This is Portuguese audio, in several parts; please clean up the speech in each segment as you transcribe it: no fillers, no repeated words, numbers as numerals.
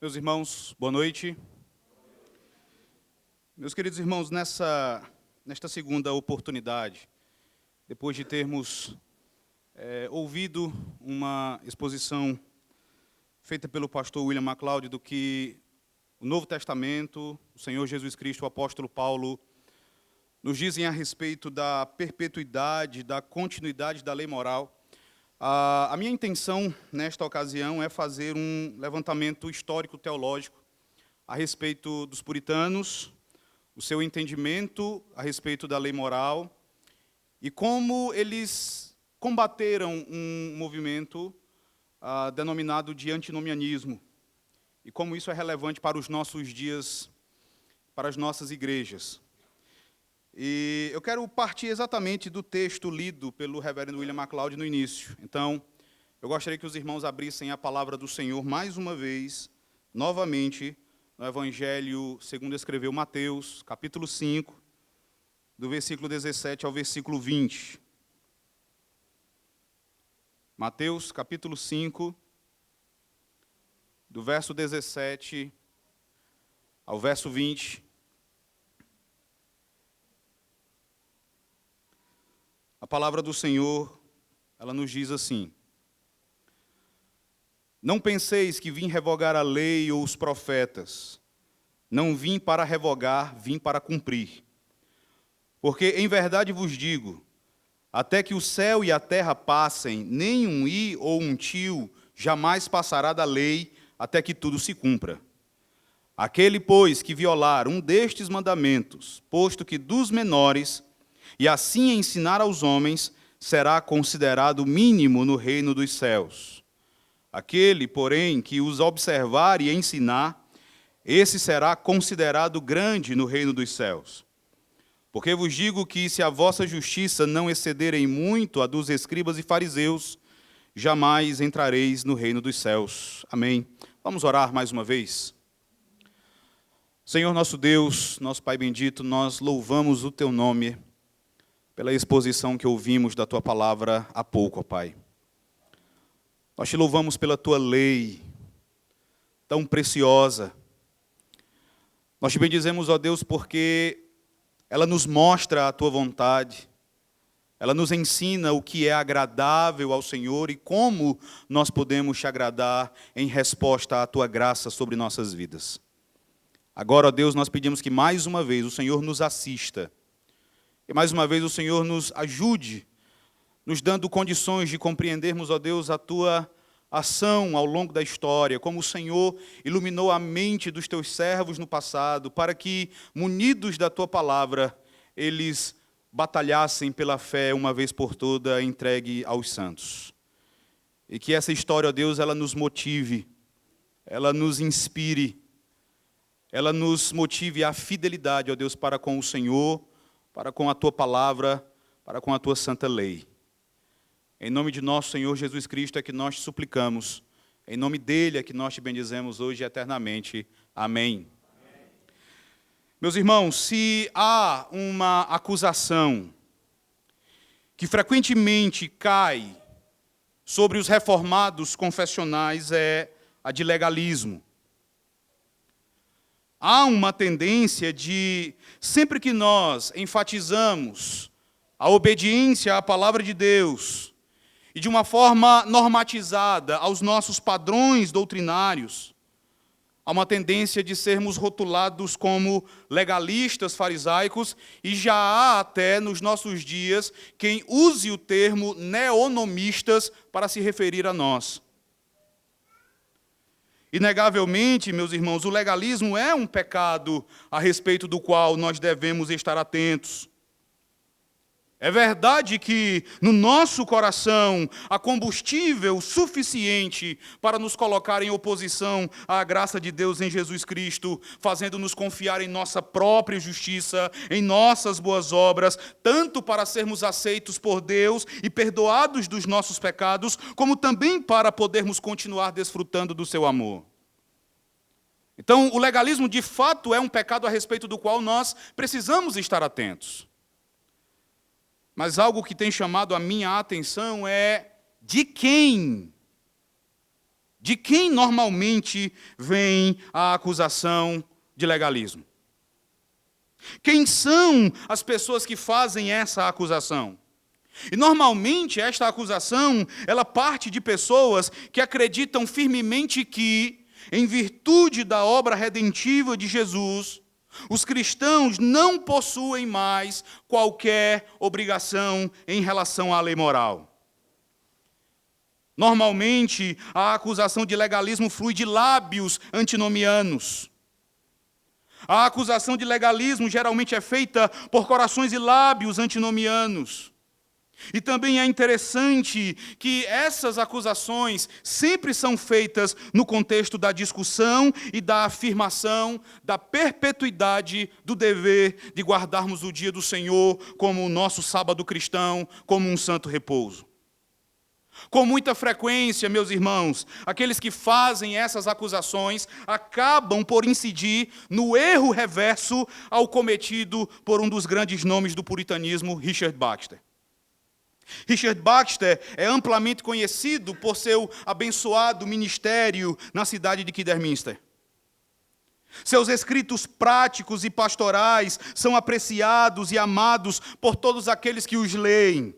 Meus irmãos, boa noite. Meus queridos irmãos, nesta segunda oportunidade, depois de termos ouvido uma exposição feita pelo pastor William MacLeod do que o Novo Testamento, o Senhor Jesus Cristo, o apóstolo Paulo, nos dizem a respeito da perpetuidade, da continuidade da lei moral, a minha intenção, nesta ocasião, é fazer um levantamento histórico-teológico a respeito dos puritanos, o seu entendimento a respeito da lei moral e como eles combateram um movimento denominado de antinomianismo e como isso é relevante para os nossos dias, para as nossas igrejas. E eu quero partir exatamente do texto lido pelo reverendo William MacLeod no início. Então, eu gostaria que os irmãos abrissem a palavra do Senhor mais uma vez, novamente, no Evangelho segundo escreveu Mateus, capítulo 5, do versículo 17 ao versículo 20. Mateus, capítulo 5, do verso 17 ao verso 20. A palavra do Senhor, ela nos diz assim: Não penseis que vim revogar a lei ou os profetas. Não vim para revogar, vim para cumprir. Porque em verdade vos digo, até que o céu e a terra passem, nem um i ou um tio jamais passará da lei, até que tudo se cumpra. Aquele, pois, que violar um destes mandamentos, posto que dos menores, e assim ensinar aos homens, será considerado mínimo no reino dos céus. Aquele, porém, que os observar e ensinar, esse será considerado grande no reino dos céus. Porque vos digo que, se a vossa justiça não excederem muito a dos escribas e fariseus, jamais entrareis no reino dos céus. Amém. Vamos orar mais uma vez. Senhor nosso Deus, nosso Pai bendito, nós louvamos o Teu nome pela exposição que ouvimos da Tua palavra há pouco, ó Pai. Nós Te louvamos pela Tua lei, tão preciosa. Nós Te bendizemos, ó Deus, porque ela nos mostra a Tua vontade, ela nos ensina o que é agradável ao Senhor e como nós podemos Te agradar em resposta à Tua graça sobre nossas vidas. Agora, ó Deus, nós pedimos que mais uma vez o Senhor nos assista, e mais uma vez o Senhor nos ajude, nos dando condições de compreendermos, ó Deus, a Tua ação ao longo da história, como o Senhor iluminou a mente dos Teus servos no passado, para que, munidos da Tua palavra, eles batalhassem pela fé uma vez por toda entregue aos santos. E que essa história, ó Deus, ela nos motive, ela nos inspire, ela nos motive à fidelidade, ó Deus, para com o Senhor, para com a Tua palavra, para com a Tua santa lei. Em nome de nosso Senhor Jesus Cristo é que nós te suplicamos. Em nome dele é que nós te bendizemos hoje e eternamente. Amém. Amém. Meus irmãos, se há uma acusação que frequentemente cai sobre os reformados confessionais, é a de legalismo. Há uma tendência de, sempre que nós enfatizamos a obediência à palavra de Deus, e de uma forma normatizada aos nossos padrões doutrinários, há uma tendência de sermos rotulados como legalistas farisaicos, e já há até nos nossos dias quem use o termo neonomistas para se referir a nós. Inegavelmente, meus irmãos, o legalismo é um pecado a respeito do qual nós devemos estar atentos. É verdade que no nosso coração há combustível suficiente para nos colocar em oposição à graça de Deus em Jesus Cristo, fazendo-nos confiar em nossa própria justiça, em nossas boas obras, tanto para sermos aceitos por Deus e perdoados dos nossos pecados, como também para podermos continuar desfrutando do seu amor. Então, o legalismo de fato é um pecado a respeito do qual nós precisamos estar atentos. Mas algo que tem chamado a minha atenção é de quem De quem normalmente vem a acusação de legalismo? Quem são as pessoas que fazem essa acusação? E normalmente esta acusação, ela parte de pessoas que acreditam firmemente que, em virtude da obra redentiva de Jesus, os cristãos não possuem mais qualquer obrigação em relação à lei moral. Normalmente, a acusação de legalismo flui de lábios antinomianos. A acusação de legalismo geralmente é feita por corações e lábios antinomianos. E também é interessante que essas acusações sempre são feitas no contexto da discussão e da afirmação da perpetuidade do dever de guardarmos o dia do Senhor como o nosso sábado cristão, como um santo repouso. Com muita frequência, meus irmãos, aqueles que fazem essas acusações acabam por incidir no erro reverso ao cometido por um dos grandes nomes do puritanismo, Richard Baxter. Richard Baxter é amplamente conhecido por seu abençoado ministério na cidade de Kidderminster. Seus escritos práticos e pastorais são apreciados e amados por todos aqueles que os leem.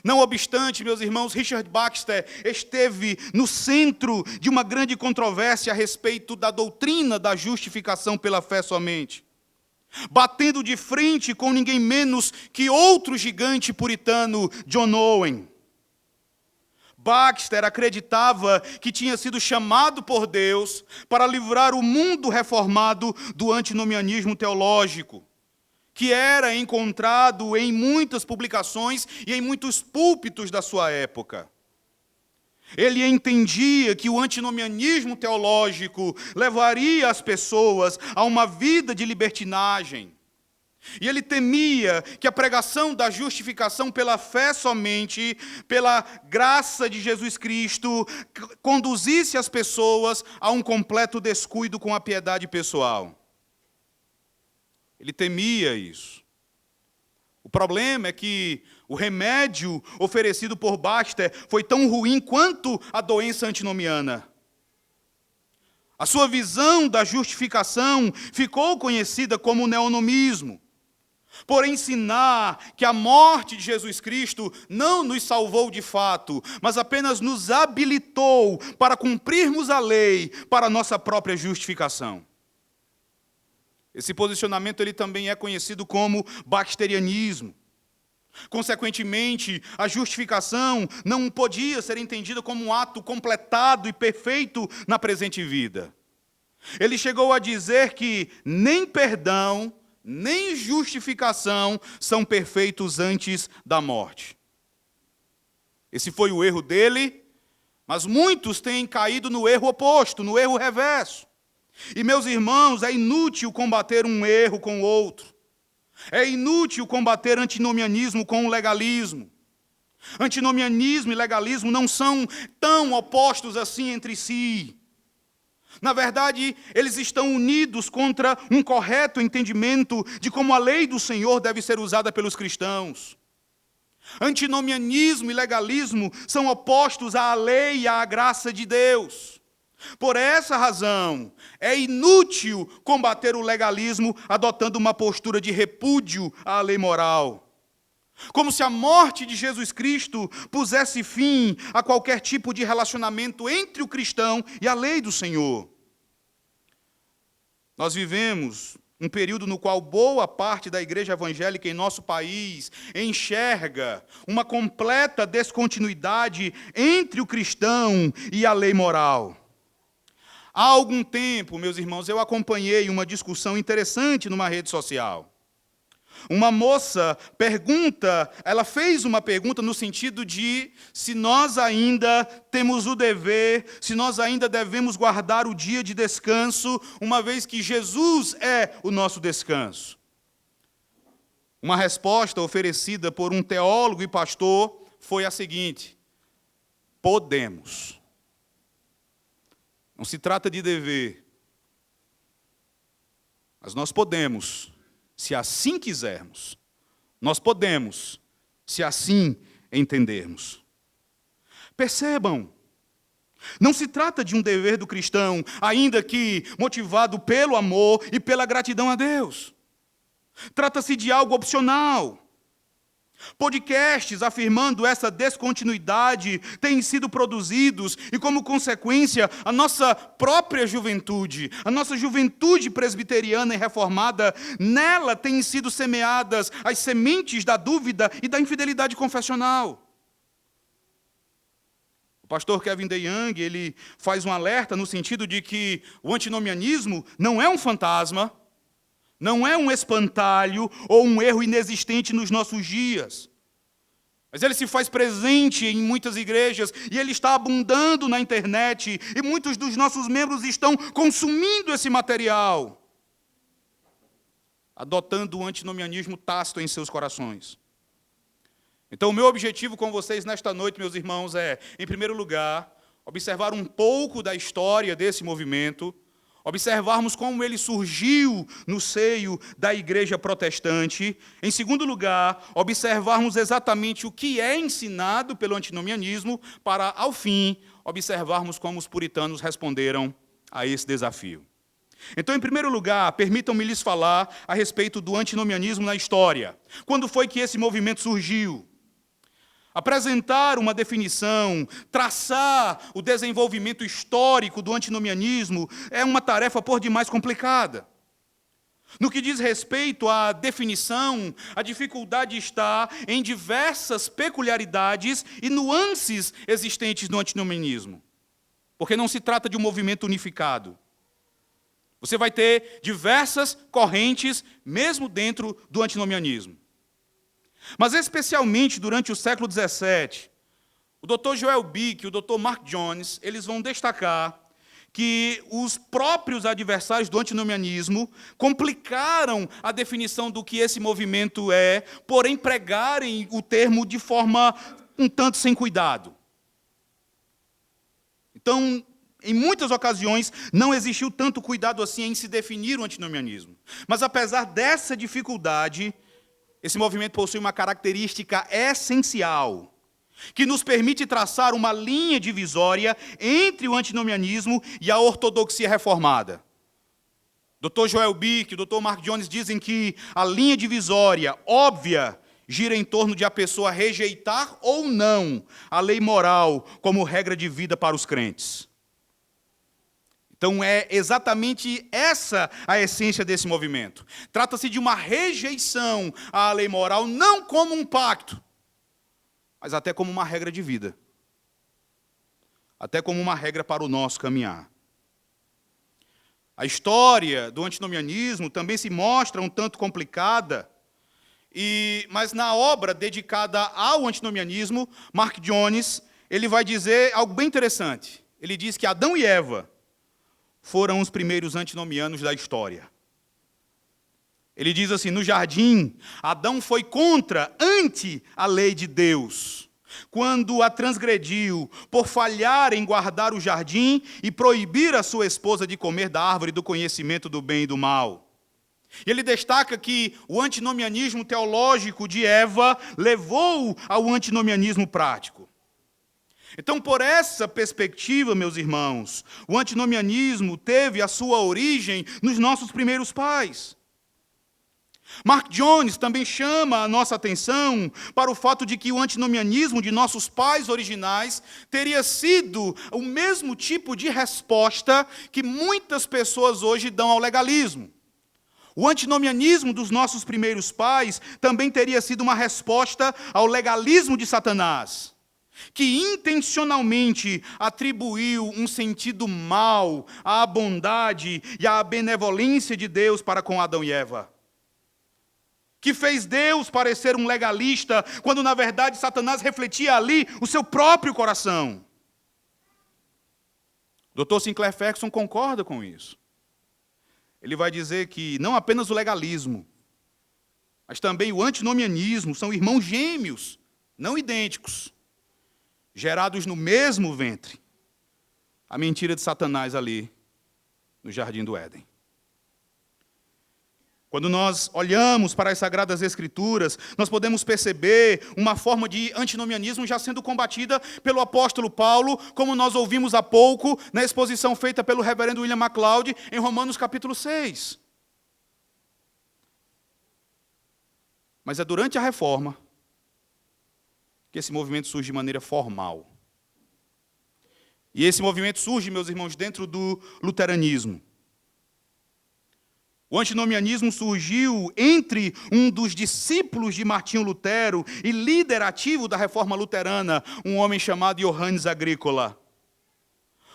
Não obstante, meus irmãos, Richard Baxter esteve no centro de uma grande controvérsia a respeito da doutrina da justificação pela fé somente, batendo de frente com ninguém menos que outro gigante puritano, John Owen. Baxter acreditava que tinha sido chamado por Deus para livrar o mundo reformado do antinomianismo teológico, que era encontrado em muitas publicações e em muitos púlpitos da sua época. Ele entendia que o antinomianismo teológico levaria as pessoas a uma vida de libertinagem. E ele temia que a pregação da justificação pela fé somente, pela graça de Jesus Cristo, conduzisse as pessoas a um completo descuido com a piedade pessoal. Ele temia isso. O problema é que o remédio oferecido por Baxter foi tão ruim quanto a doença antinomiana. A sua visão da justificação ficou conhecida como neonomismo, por ensinar que a morte de Jesus Cristo não nos salvou de fato, mas apenas nos habilitou para cumprirmos a lei para a nossa própria justificação. Esse posicionamento ele também é conhecido como baxterianismo. Consequentemente, a justificação não podia ser entendida como um ato completado e perfeito na presente vida. Ele chegou a dizer que nem perdão, nem justificação são perfeitos antes da morte. Esse foi o erro dele, mas muitos têm caído no erro oposto, no erro reverso. E, meus irmãos, é inútil combater um erro com o outro. É inútil combater antinomianismo com o legalismo. Antinomianismo e legalismo não são tão opostos assim entre si. Na verdade, eles estão unidos contra um correto entendimento de como a lei do Senhor deve ser usada pelos cristãos. Antinomianismo e legalismo são opostos à lei e à graça de Deus. Por essa razão, é inútil combater o legalismo adotando uma postura de repúdio à lei moral. Como se a morte de Jesus Cristo pusesse fim a qualquer tipo de relacionamento entre o cristão e a lei do Senhor. Nós vivemos um período no qual boa parte da igreja evangélica em nosso país enxerga uma completa descontinuidade entre o cristão e a lei moral. Há algum tempo, meus irmãos, eu acompanhei uma discussão interessante numa rede social. Uma moça ela fez uma pergunta no sentido de se nós ainda temos o dever, se nós ainda devemos guardar o dia de descanso, uma vez que Jesus é o nosso descanso. Uma resposta oferecida por um teólogo e pastor foi a seguinte: podemos. Não se trata de dever, mas nós podemos, se assim quisermos. Nós podemos, se assim entendermos. Percebam, Não se trata de um dever do cristão, ainda que motivado pelo amor e pela gratidão a Deus. Trata-se de algo opcional. Podcasts afirmando essa descontinuidade têm sido produzidos e, como consequência, a nossa própria juventude, a nossa juventude presbiteriana e reformada, nela têm sido semeadas as sementes da dúvida e da infidelidade confessional. O pastor Kevin DeYoung, ele faz um alerta no sentido de que o antinomianismo não é um fantasma, não é um espantalho ou um erro inexistente nos nossos dias. Mas ele se faz presente em muitas igrejas e ele está abundando na internet e muitos dos nossos membros estão consumindo esse material, adotando o antinomianismo tácito em seus corações. Então, o meu objetivo com vocês nesta noite, meus irmãos, é, em primeiro lugar, observar um pouco da história desse movimento, observarmos como ele surgiu no seio da igreja protestante. Em segundo lugar, observarmos exatamente o que é ensinado pelo antinomianismo, para, ao fim, observarmos como os puritanos responderam a esse desafio. Então, em primeiro lugar, permitam-me lhes falar a respeito do antinomianismo na história. Quando foi que esse movimento surgiu? Apresentar uma definição, traçar o desenvolvimento histórico do antinomianismo é uma tarefa por demais complicada. No que diz respeito à definição, a dificuldade está em diversas peculiaridades e nuances existentes no antinomianismo, porque não se trata de um movimento unificado. Você vai ter diversas correntes, mesmo dentro do antinomianismo. Mas, especialmente durante o século XVII, o Dr. Joel Bick e o Dr. Mark Jones, eles vão destacar que os próprios adversários do antinomianismo complicaram a definição do que esse movimento é, por empregarem o termo de forma um tanto sem cuidado. Então, em muitas ocasiões, não existiu tanto cuidado assim em se definir o antinomianismo. Mas, apesar dessa dificuldade, esse movimento possui uma característica essencial, que nos permite traçar uma linha divisória entre o antinomianismo e a ortodoxia reformada. Dr. Joel Bick e Dr. Mark Jones dizem que a linha divisória óbvia gira em torno de a pessoa rejeitar ou não a lei moral como regra de vida para os crentes. Então, é exatamente essa a essência desse movimento. Trata-se de uma rejeição à lei moral, não como um pacto, mas até como uma regra de vida. Até como uma regra para o nosso caminhar. A história do antinomianismo também se mostra um tanto complicada, mas na obra dedicada ao antinomianismo, Mark Jones, ele vai dizer algo bem interessante. Ele diz que Adão e Eva foram os primeiros antinomianos da história. Ele diz assim, no jardim, Adão foi ante a lei de Deus, quando a transgrediu por falhar em guardar o jardim e proibir a sua esposa de comer da árvore do conhecimento do bem e do mal. Ele destaca que o antinomianismo teológico de Eva levou ao antinomianismo prático. Então, por essa perspectiva, meus irmãos, o antinomianismo teve a sua origem nos nossos primeiros pais. Mark Jones também chama a nossa atenção para o fato de que o antinomianismo de nossos pais originais teria sido o mesmo tipo de resposta que muitas pessoas hoje dão ao legalismo. O antinomianismo dos nossos primeiros pais também teria sido uma resposta ao legalismo de Satanás, que intencionalmente atribuiu um sentido mau à bondade e à benevolência de Deus para com Adão e Eva. Que fez Deus parecer um legalista, quando na verdade Satanás refletia ali o seu próprio coração. Dr. Sinclair Ferguson concorda com isso. Ele vai dizer que não apenas o legalismo, mas também o antinomianismo são irmãos gêmeos, não idênticos, gerados no mesmo ventre. A mentira de Satanás ali no jardim do Éden. Quando nós olhamos para as Sagradas Escrituras, nós podemos perceber uma forma de antinomianismo já sendo combatida pelo apóstolo Paulo, como nós ouvimos há pouco na exposição feita pelo reverendo William MacLeod em Romanos capítulo 6. Mas é durante a Reforma que esse movimento surge de maneira formal. E esse movimento surge, meus irmãos, dentro do luteranismo. O antinomianismo surgiu entre um dos discípulos de Martinho Lutero e líder ativo da reforma luterana, um homem chamado Johannes Agrícola.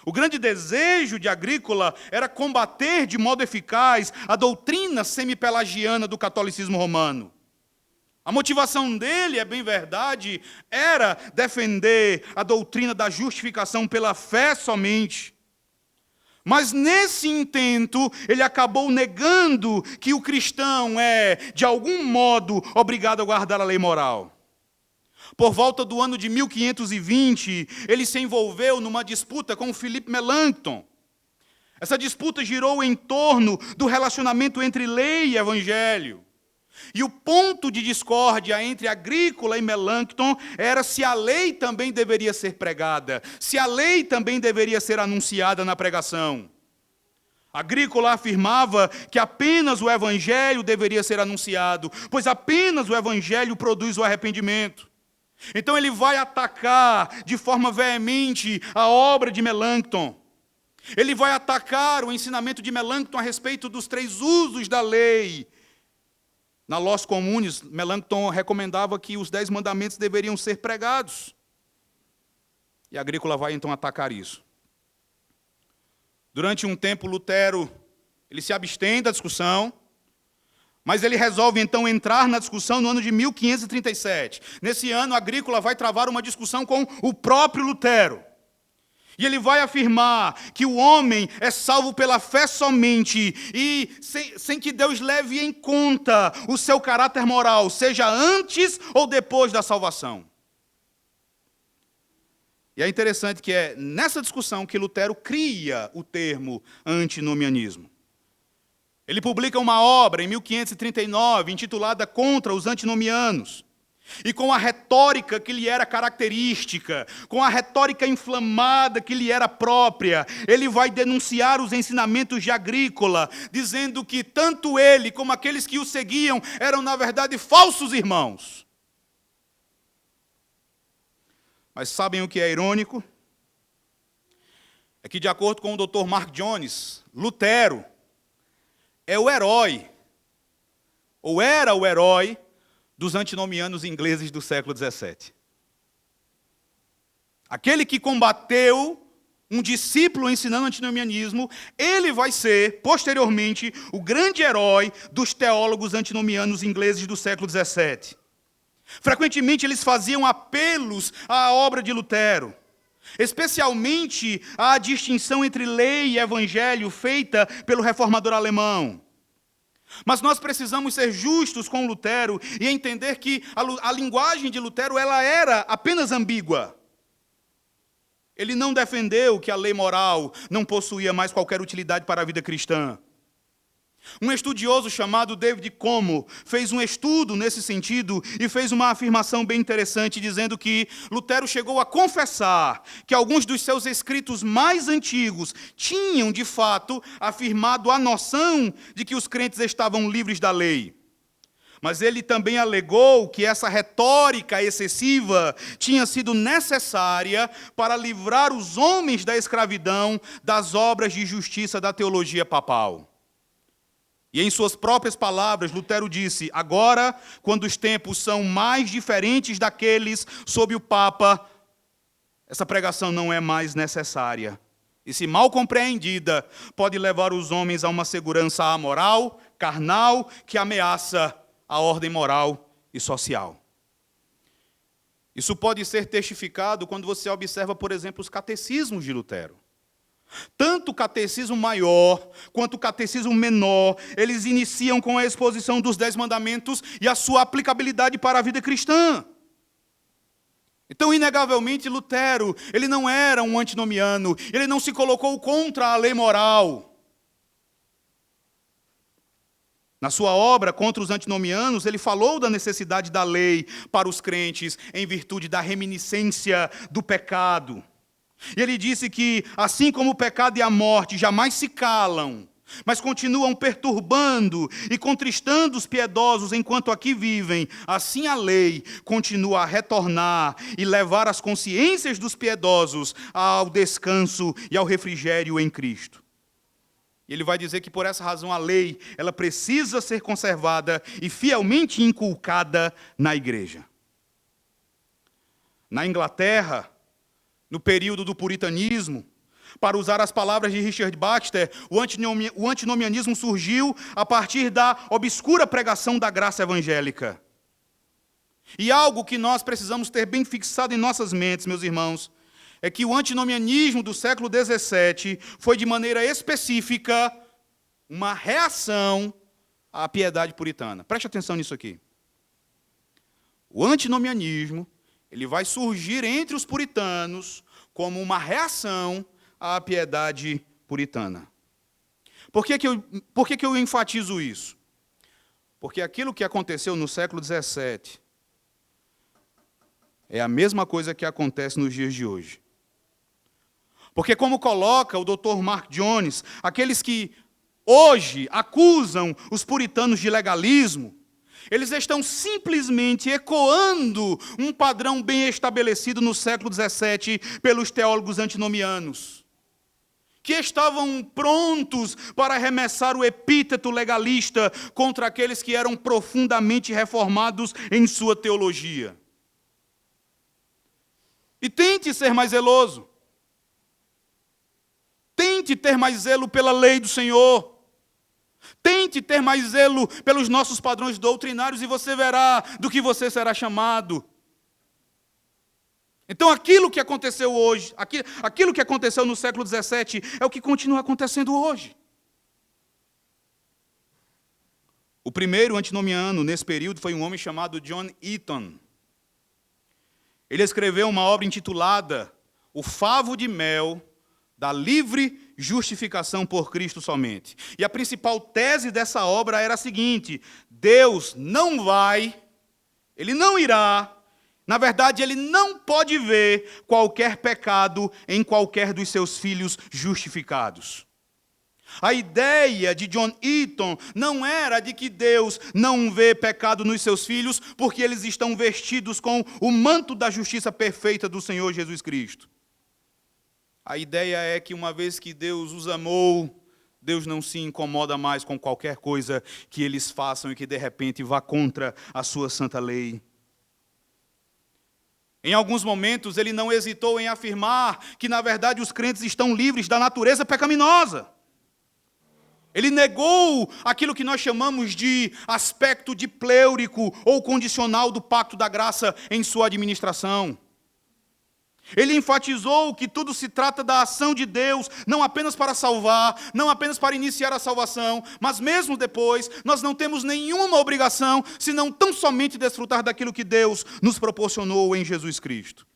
O grande desejo de Agrícola era combater de modo eficaz a doutrina semipelagiana do catolicismo romano. A motivação dele, é bem verdade, era defender a doutrina da justificação pela fé somente. Mas nesse intento, ele acabou negando que o cristão é, de algum modo, obrigado a guardar a lei moral. Por volta do ano de 1520, ele se envolveu numa disputa com Philippe Melanchthon. Essa disputa girou em torno do relacionamento entre lei e evangelho. E o ponto de discórdia entre Agrícola e Melanchthon era se a lei também deveria ser pregada, se a lei também deveria ser anunciada na pregação. Agrícola afirmava que apenas o evangelho deveria ser anunciado, pois apenas o evangelho produz o arrependimento. Então ele vai atacar de forma veemente a obra de Melanchthon. Ele vai atacar o ensinamento de Melanchthon a respeito dos 3 usos da lei. Na Los Comunes, Melanchthon recomendava que os 10 mandamentos deveriam ser pregados. E Agrícola vai então atacar isso. Durante um tempo, Lutero ele se abstém da discussão, mas ele resolve então entrar na discussão no ano de 1537. Nesse ano, Agrícola vai travar uma discussão com o próprio Lutero. E ele vai afirmar que o homem é salvo pela fé somente, e sem que Deus leve em conta o seu caráter moral, seja antes ou depois da salvação. E é interessante que é nessa discussão que Lutero cria o termo antinomianismo. Ele publica uma obra em 1539, intitulada Contra os Antinomianos. E com a retórica que lhe era característica, com a retórica inflamada que lhe era própria, ele vai denunciar os ensinamentos de Agrícola, dizendo que tanto ele como aqueles que o seguiam eram, na verdade, falsos irmãos. Mas sabem o que é irônico? É que, de acordo com o Dr. Mark Jones, Lutero é o herói, ou era o herói, dos antinomianos ingleses do século XVII. Aquele que combateu um discípulo ensinando antinomianismo, ele vai ser, posteriormente, o grande herói dos teólogos antinomianos ingleses do século XVII. Frequentemente, eles faziam apelos à obra de Lutero, especialmente à distinção entre lei e evangelho feita pelo reformador alemão. Mas nós precisamos ser justos com Lutero e entender que a linguagem de Lutero ela era apenas ambígua. Ele não defendeu que a lei moral não possuía mais qualquer utilidade para a vida cristã. Um estudioso chamado David Como fez um estudo nesse sentido e fez uma afirmação bem interessante, dizendo que Lutero chegou a confessar que alguns dos seus escritos mais antigos tinham, de fato, afirmado a noção de que os crentes estavam livres da lei. Mas ele também alegou que essa retórica excessiva tinha sido necessária para livrar os homens da escravidão das obras de justiça da teologia papal. E em suas próprias palavras, Lutero disse: agora, quando os tempos são mais diferentes daqueles sob o Papa, essa pregação não é mais necessária. E se mal compreendida, pode levar os homens a uma segurança amoral, carnal, que ameaça a ordem moral e social. Isso pode ser testificado quando você observa, por exemplo, os catecismos de Lutero. Tanto o catecismo maior quanto o catecismo menor, eles iniciam com a exposição dos 10 mandamentos e a sua aplicabilidade para a vida cristã. Então, inegavelmente, Lutero, ele não era um antinomiano, ele não se colocou contra a lei moral. Na sua obra contra os antinomianos, ele falou da necessidade da lei para os crentes em virtude da reminiscência do pecado. E ele disse que, assim como o pecado e a morte jamais se calam, mas continuam perturbando e contristando os piedosos enquanto aqui vivem, assim a lei continua a retornar e levar as consciências dos piedosos ao descanso e ao refrigério em Cristo. Ele vai dizer que por essa razão a lei, ela precisa ser conservada e fielmente inculcada na igreja. Na Inglaterra, no período do puritanismo, para usar as palavras de Richard Baxter, o antinomianismo surgiu a partir da obscura pregação da graça evangélica. E algo que nós precisamos ter bem fixado em nossas mentes, meus irmãos, é que o antinomianismo do século XVII foi, de maneira específica, uma reação à piedade puritana. Preste atenção nisso aqui. O antinomianismo, ele vai surgir entre os puritanos como uma reação à piedade puritana. Por que que eu enfatizo isso? Porque aquilo que aconteceu no século XVII é a mesma coisa que acontece nos dias de hoje. Porque, como coloca o Dr. Mark Jones, aqueles que hoje acusam os puritanos de legalismo, eles estão simplesmente ecoando um padrão bem estabelecido no século XVII pelos teólogos antinomianos, que estavam prontos para arremessar o epíteto legalista contra aqueles que eram profundamente reformados em sua teologia. E tente ser mais zeloso. Tente ter mais zelo pela lei do Senhor. Tente ter mais zelo pelos nossos padrões doutrinários e você verá do que você será chamado. Então aquilo que aconteceu hoje, aquilo que aconteceu no século XVII é o que continua acontecendo hoje. O primeiro antinomiano nesse período foi um homem chamado John Eaton. Ele escreveu uma obra intitulada O Favo de Mel da livre justificação por Cristo somente. E a principal tese dessa obra era a seguinte: Deus não vai, Ele não irá, na verdade, Ele não pode ver qualquer pecado em qualquer dos seus filhos justificados. A ideia de John Eaton não era de que Deus não vê pecado nos seus filhos porque eles estão vestidos com o manto da justiça perfeita do Senhor Jesus Cristo. A ideia é que uma vez que Deus os amou, Deus não se incomoda mais com qualquer coisa que eles façam e que de repente vá contra a sua santa lei. Em alguns momentos ele não hesitou em afirmar que na verdade os crentes estão livres da natureza pecaminosa. Ele negou aquilo que nós chamamos de aspecto dipleurico ou condicional do pacto da graça em sua administração. Ele enfatizou que tudo se trata da ação de Deus, não apenas para salvar, não apenas para iniciar a salvação, mas mesmo depois, nós não temos nenhuma obrigação, senão tão somente desfrutar daquilo que Deus nos proporcionou em Jesus Cristo.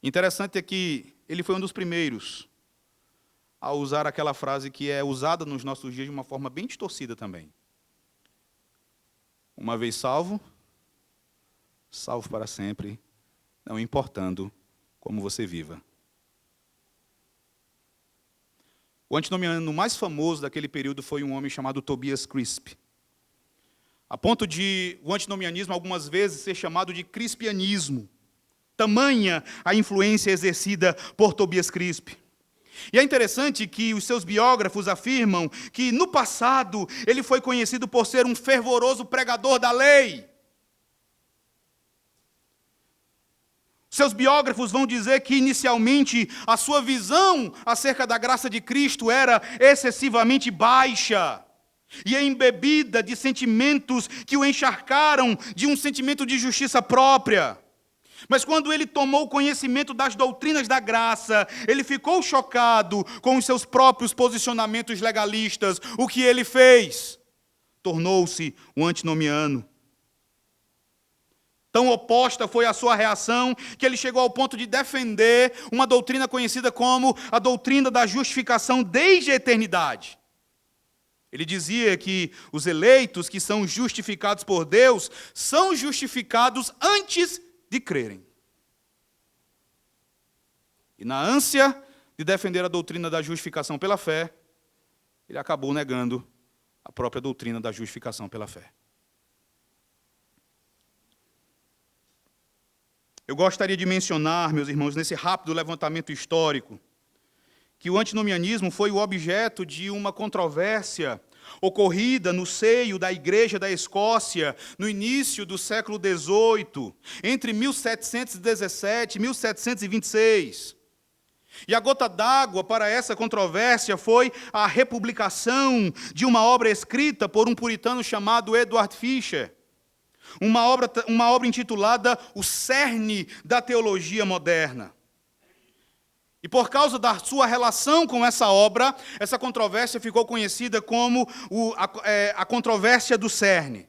Interessante é que ele foi um dos primeiros a usar aquela frase que é usada nos nossos dias de uma forma bem distorcida também. Uma vez salvo, salvo para sempre, não importando como você viva. O antinomiano mais famoso daquele período foi um homem chamado Tobias Crisp. A ponto de o antinomianismo algumas vezes ser chamado de crispianismo. Tamanha a influência exercida por Tobias Crisp. E é interessante que os seus biógrafos afirmam que no passado ele foi conhecido por ser um fervoroso pregador da lei. Seus biógrafos vão dizer que, inicialmente, a sua visão acerca da graça de Cristo era excessivamente baixa e embebida de sentimentos que o encharcaram de um sentimento de justiça própria. Mas quando ele tomou conhecimento das doutrinas da graça, ele ficou chocado com os seus próprios posicionamentos legalistas. O que ele fez? Tornou-se um antinomiano. Tão oposta foi a sua reação que ele chegou ao ponto de defender uma doutrina conhecida como a doutrina da justificação desde a eternidade. Ele dizia que os eleitos que são justificados por Deus são justificados antes de crerem. E na ânsia de defender a doutrina da justificação pela fé, ele acabou negando a própria doutrina da justificação pela fé. Eu gostaria de mencionar, meus irmãos, nesse rápido levantamento histórico, que o antinomianismo foi o objeto de uma controvérsia ocorrida no seio da Igreja da Escócia no início do século XVIII, entre 1717 e 1726. E a gota d'água para essa controvérsia foi a republicação de uma obra escrita por um puritano chamado Edward Fisher, uma obra intitulada O Cerne da Teologia Moderna. E por causa da sua relação com essa obra, essa controvérsia ficou conhecida como a controvérsia do cerne.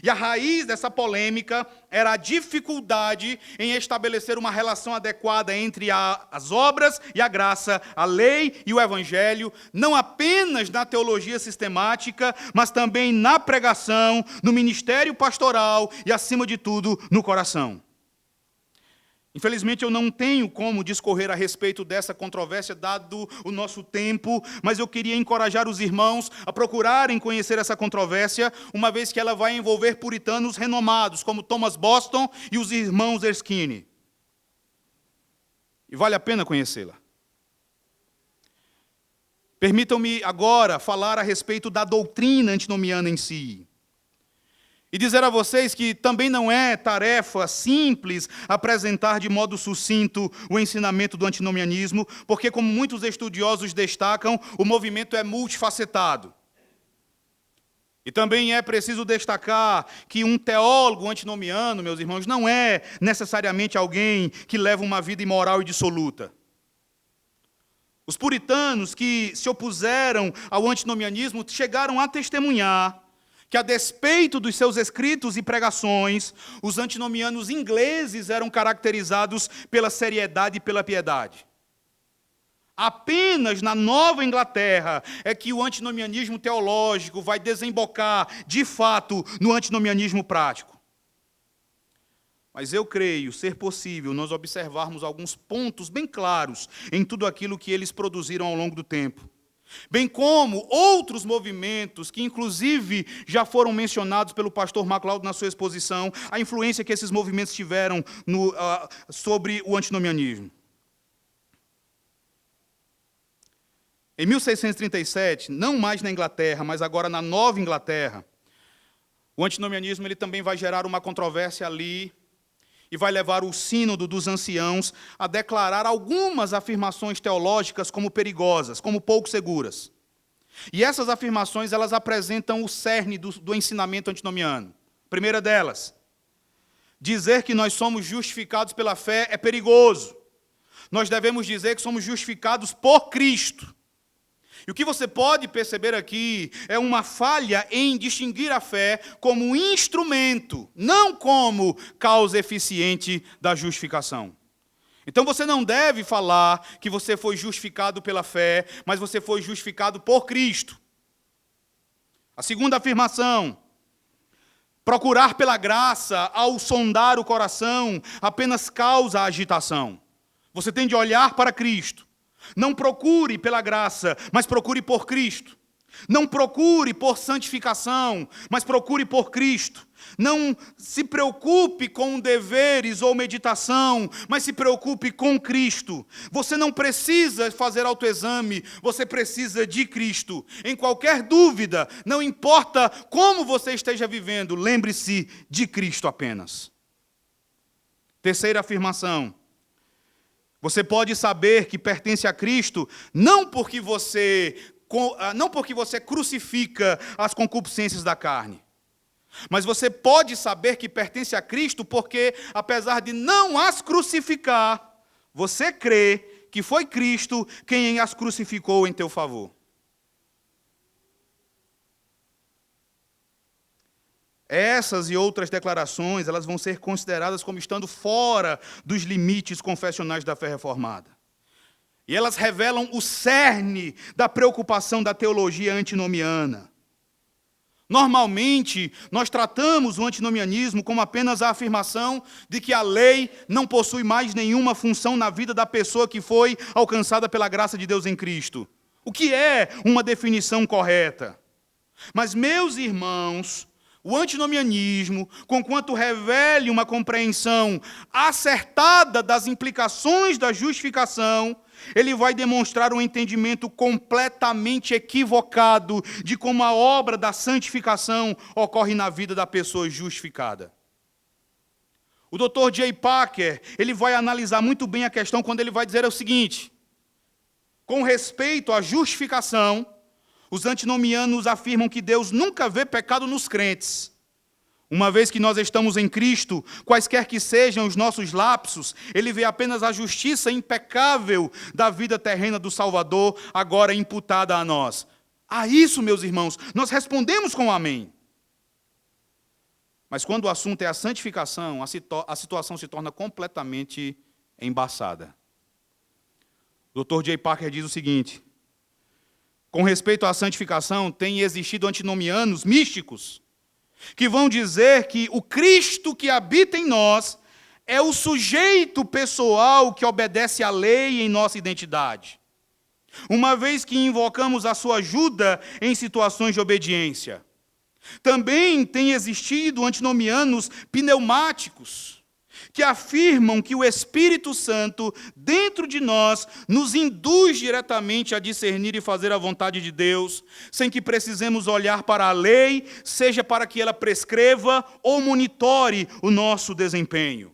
E a raiz dessa polêmica era a dificuldade em estabelecer uma relação adequada entre as obras e a graça, a lei e o evangelho, não apenas na teologia sistemática, mas também na pregação, no ministério pastoral e, acima de tudo, no coração. Infelizmente, eu não tenho como discorrer a respeito dessa controvérsia, dado o nosso tempo, mas eu queria encorajar os irmãos a procurarem conhecer essa controvérsia, uma vez que ela vai envolver puritanos renomados, como Thomas Boston e os irmãos Erskine. E vale a pena conhecê-la. Permitam-me agora falar a respeito da doutrina antinomiana em si. E dizer a vocês que também não é tarefa simples apresentar de modo sucinto o ensinamento do antinomianismo, porque, como muitos estudiosos destacam, o movimento é multifacetado. E também é preciso destacar que um teólogo antinomiano, meus irmãos, não é necessariamente alguém que leva uma vida imoral e dissoluta. Os puritanos que se opuseram ao antinomianismo chegaram a testemunhar que, a despeito dos seus escritos e pregações, os antinomianos ingleses eram caracterizados pela seriedade e pela piedade. Apenas na Nova Inglaterra é que o antinomianismo teológico vai desembocar, de fato, no antinomianismo prático. Mas eu creio ser possível nós observarmos alguns pontos bem claros em tudo aquilo que eles produziram ao longo do tempo, bem como outros movimentos que, inclusive, já foram mencionados pelo pastor MacLeod na sua exposição, a influência que esses movimentos tiveram sobre o antinomianismo. Em 1637, não mais na Inglaterra, mas agora na Nova Inglaterra, o antinomianismo ele também vai gerar uma controvérsia ali e vai levar o sínodo dos anciãos a declarar algumas afirmações teológicas como perigosas, como pouco seguras. E essas afirmações, elas apresentam o cerne do ensinamento antinomiano. Primeira delas, dizer que nós somos justificados pela fé é perigoso. Nós devemos dizer que somos justificados por Cristo. E o que você pode perceber aqui é uma falha em distinguir a fé como instrumento, não como causa eficiente da justificação. Então você não deve falar que você foi justificado pela fé, mas você foi justificado por Cristo. A segunda afirmação, procurar pela graça ao sondar o coração apenas causa agitação. Você tem de olhar para Cristo. Não procure pela graça, mas procure por Cristo. Não procure por santificação, mas procure por Cristo. Não se preocupe com deveres ou meditação, mas se preocupe com Cristo. Você não precisa fazer autoexame, você precisa de Cristo. Em qualquer dúvida, não importa como você esteja vivendo, lembre-se de Cristo apenas. Terceira afirmação. Você pode saber que pertence a Cristo não porque você crucifica as concupiscências da carne. Mas você pode saber que pertence a Cristo porque, apesar de não as crucificar, você crê que foi Cristo quem as crucificou em teu favor. Essas e outras declarações, elas vão ser consideradas como estando fora dos limites confessionais da fé reformada. E elas revelam o cerne da preocupação da teologia antinomiana. Normalmente, nós tratamos o antinomianismo como apenas a afirmação de que a lei não possui mais nenhuma função na vida da pessoa que foi alcançada pela graça de Deus em Cristo. O que é uma definição correta? Mas, meus irmãos, o antinomianismo, conquanto revele uma compreensão acertada das implicações da justificação, ele vai demonstrar um entendimento completamente equivocado de como a obra da santificação ocorre na vida da pessoa justificada. O Dr. J. Packer, ele vai analisar muito bem a questão quando ele vai dizer o seguinte: com respeito à justificação, os antinomianos afirmam que Deus nunca vê pecado nos crentes. Uma vez que nós estamos em Cristo, quaisquer que sejam os nossos lapsos, ele vê apenas a justiça impecável da vida terrena do Salvador, agora imputada a nós. A isso, meus irmãos, nós respondemos com amém. Mas quando o assunto é a santificação, a situação se torna completamente embaçada. O Dr. J. Packer diz o seguinte: com respeito à santificação, tem existido antinomianos místicos que vão dizer que o Cristo que habita em nós é o sujeito pessoal que obedece à lei em nossa identidade, uma vez que invocamos a sua ajuda em situações de obediência. Também tem existido antinomianos pneumáticos, que afirmam que o Espírito Santo, dentro de nós, nos induz diretamente a discernir e fazer a vontade de Deus, sem que precisemos olhar para a lei, seja para que ela prescreva ou monitore o nosso desempenho.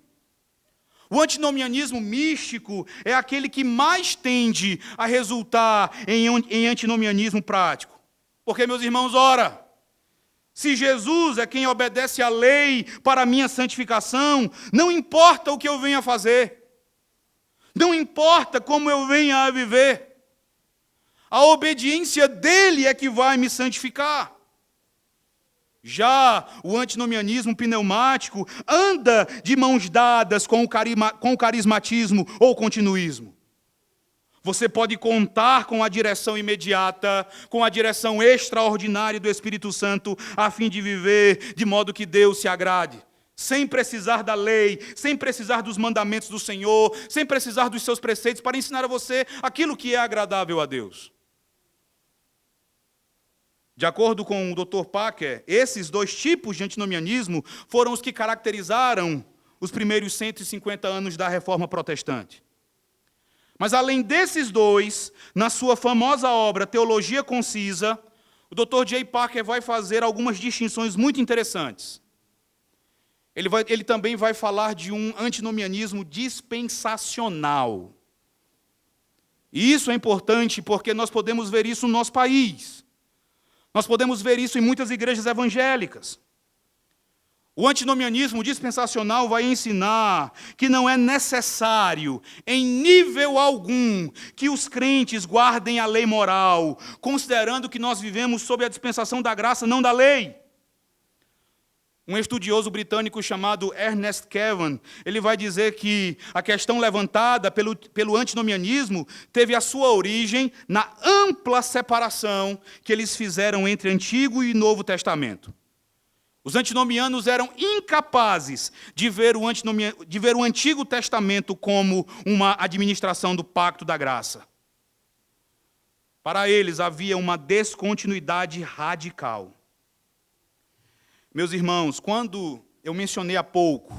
O antinomianismo místico é aquele que mais tende a resultar em antinomianismo prático. Porque, meus irmãos, ora, se Jesus é quem obedece à lei para a minha santificação, não importa o que eu venha fazer, não importa como eu venha a viver, a obediência dele é que vai me santificar. Já o antinomianismo pneumático anda de mãos dadas com o carismatismo ou continuismo. Você pode contar com a direção imediata, com a direção extraordinária do Espírito Santo, a fim de viver de modo que Deus se agrade, sem precisar da lei, sem precisar dos mandamentos do Senhor, sem precisar dos seus preceitos para ensinar a você aquilo que é agradável a Deus. De acordo com o Dr. Packer, esses dois tipos de antinomianismo foram os que caracterizaram os primeiros 150 anos da Reforma Protestante. Mas, além desses dois, na sua famosa obra Teologia Concisa, o Dr. J. Packer vai fazer algumas distinções muito interessantes. Ele também vai falar de um antinomianismo dispensacional. E isso é importante porque nós podemos ver isso no nosso país. Nós podemos ver isso em muitas igrejas evangélicas. O antinomianismo dispensacional vai ensinar que não é necessário, em nível algum, que os crentes guardem a lei moral, considerando que nós vivemos sob a dispensação da graça, não da lei. Um estudioso britânico chamado Ernest Kavan, ele vai dizer que a questão levantada pelo antinomianismo teve a sua origem na ampla separação que eles fizeram entre Antigo e Novo Testamento. Os antinomianos eram incapazes de ver o Antigo Testamento como uma administração do pacto da graça. Para eles havia uma descontinuidade radical. Meus irmãos, quando eu mencionei há pouco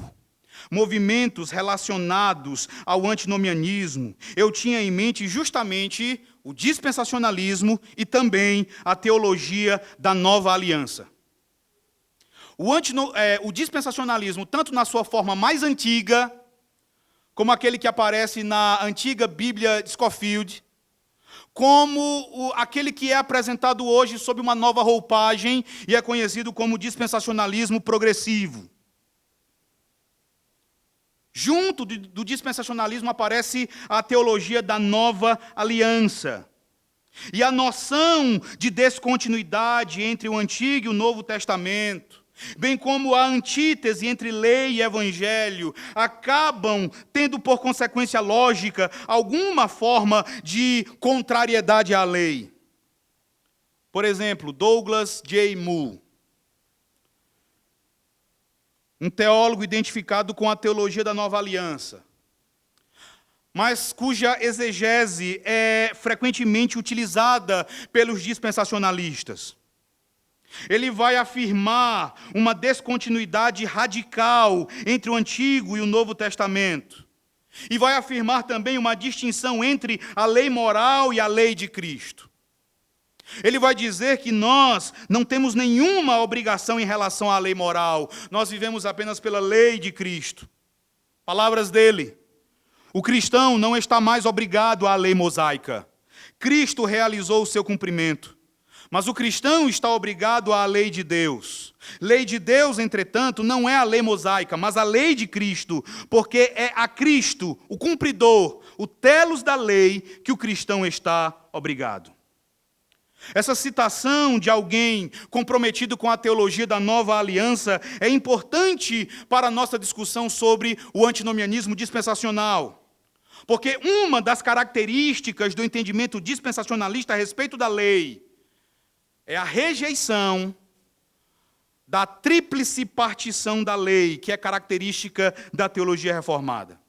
movimentos relacionados ao antinomianismo, eu tinha em mente justamente o dispensacionalismo e também a teologia da nova aliança. O dispensacionalismo, tanto na sua forma mais antiga, como aquele que aparece na antiga Bíblia de Scofield, como aquele que é apresentado hoje sob uma nova roupagem e é conhecido como dispensacionalismo progressivo. Junto do dispensacionalismo aparece a teologia da nova aliança. E a noção de descontinuidade entre o Antigo e o Novo Testamento, bem como a antítese entre lei e evangelho, acabam tendo por consequência lógica alguma forma de contrariedade à lei. Por exemplo, Douglas J. Moo, um teólogo identificado com a teologia da Nova Aliança, mas cuja exegese é frequentemente utilizada pelos dispensacionalistas. Ele vai afirmar uma descontinuidade radical entre o Antigo e o Novo Testamento. E vai afirmar também uma distinção entre a lei moral e a lei de Cristo. Ele vai dizer que nós não temos nenhuma obrigação em relação à lei moral. Nós vivemos apenas pela lei de Cristo. Palavras dele. O cristão não está mais obrigado à lei mosaica. Cristo realizou o seu cumprimento. Mas o cristão está obrigado à lei de Deus. Lei de Deus, entretanto, não é a lei mosaica, mas a lei de Cristo, porque é a Cristo, o cumpridor, o telos da lei, que o cristão está obrigado. Essa citação de alguém comprometido com a teologia da Nova Aliança é importante para a nossa discussão sobre o antinomianismo dispensacional. Porque uma das características do entendimento dispensacionalista a respeito da lei é a rejeição da tríplice partição da lei, que é característica da teologia reformada.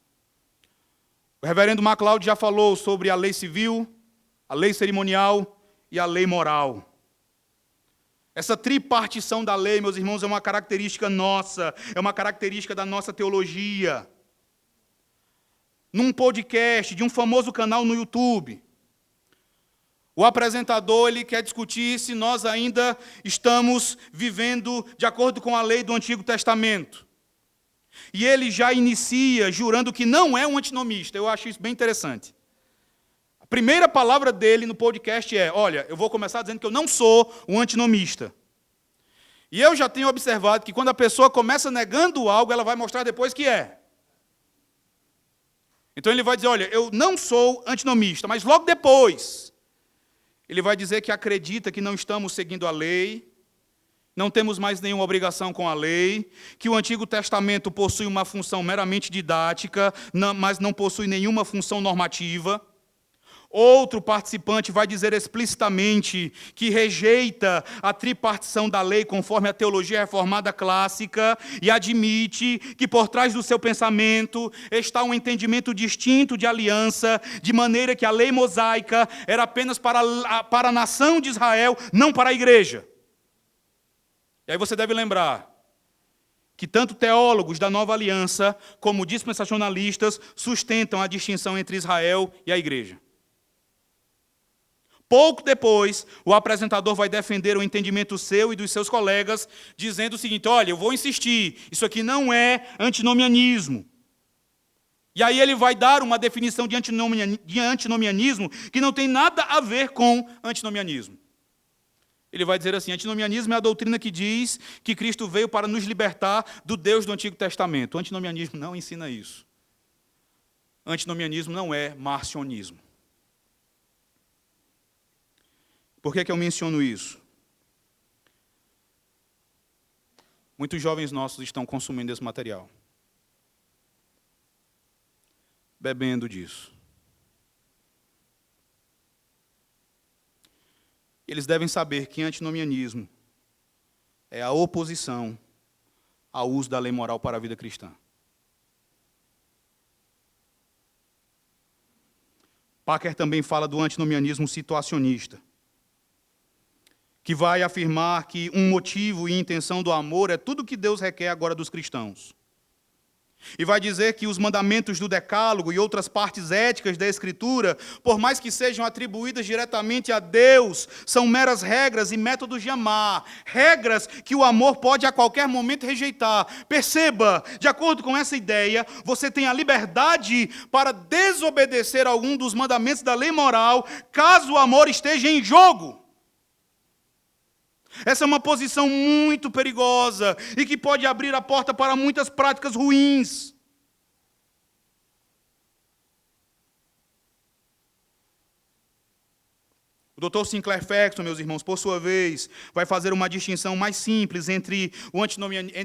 O reverendo MacLeod já falou sobre a lei civil, a lei cerimonial e a lei moral. Essa tripartição da lei, meus irmãos, é uma característica nossa, é uma característica da nossa teologia. Num podcast de um famoso canal no YouTube, o apresentador ele quer discutir se nós ainda estamos vivendo de acordo com a lei do Antigo Testamento. E ele já inicia jurando que não é um antinomista. Eu acho isso bem interessante. A primeira palavra dele no podcast é: olha, eu vou começar dizendo que eu não sou um antinomista. E eu já tenho observado que quando a pessoa começa negando algo, ela vai mostrar depois que é. Então ele vai dizer: olha, eu não sou antinomista, mas logo depois ele vai dizer que acredita que não estamos seguindo a lei, não temos mais nenhuma obrigação com a lei, que o Antigo Testamento possui uma função meramente didática, mas não possui nenhuma função normativa. Outro participante vai dizer explicitamente que rejeita a tripartição da lei conforme a teologia reformada clássica e admite que por trás do seu pensamento está um entendimento distinto de aliança, de maneira que a lei mosaica era apenas para a nação de Israel, não para a igreja. E aí você deve lembrar que tanto teólogos da Nova Aliança como dispensacionalistas sustentam a distinção entre Israel e a igreja. Pouco depois, o apresentador vai defender o entendimento seu e dos seus colegas, dizendo o seguinte: olha, eu vou insistir, isso aqui não é antinomianismo. E aí ele vai dar uma definição de antinomianismo que não tem nada a ver com antinomianismo. Ele vai dizer assim: antinomianismo é a doutrina que diz que Cristo veio para nos libertar do Deus do Antigo Testamento. O antinomianismo não ensina isso. Antinomianismo não é marcionismo. Por que eu menciono isso? Muitos jovens nossos estão consumindo esse material, bebendo disso. Eles devem saber que antinomianismo é a oposição ao uso da lei moral para a vida cristã. Packer também fala do antinomianismo situacionista, que vai afirmar que um motivo e intenção do amor é tudo que Deus requer agora dos cristãos. E vai dizer que os mandamentos do Decálogo e outras partes éticas da Escritura, por mais que sejam atribuídas diretamente a Deus, são meras regras e métodos de amar. Regras que o amor pode a qualquer momento rejeitar. Perceba, de acordo com essa ideia, você tem a liberdade para desobedecer algum dos mandamentos da lei moral, caso o amor esteja em jogo. Essa é uma posição muito perigosa e que pode abrir a porta para muitas práticas ruins. O Dr. Sinclair Ferguson, meus irmãos, por sua vez, vai fazer uma distinção mais simples entre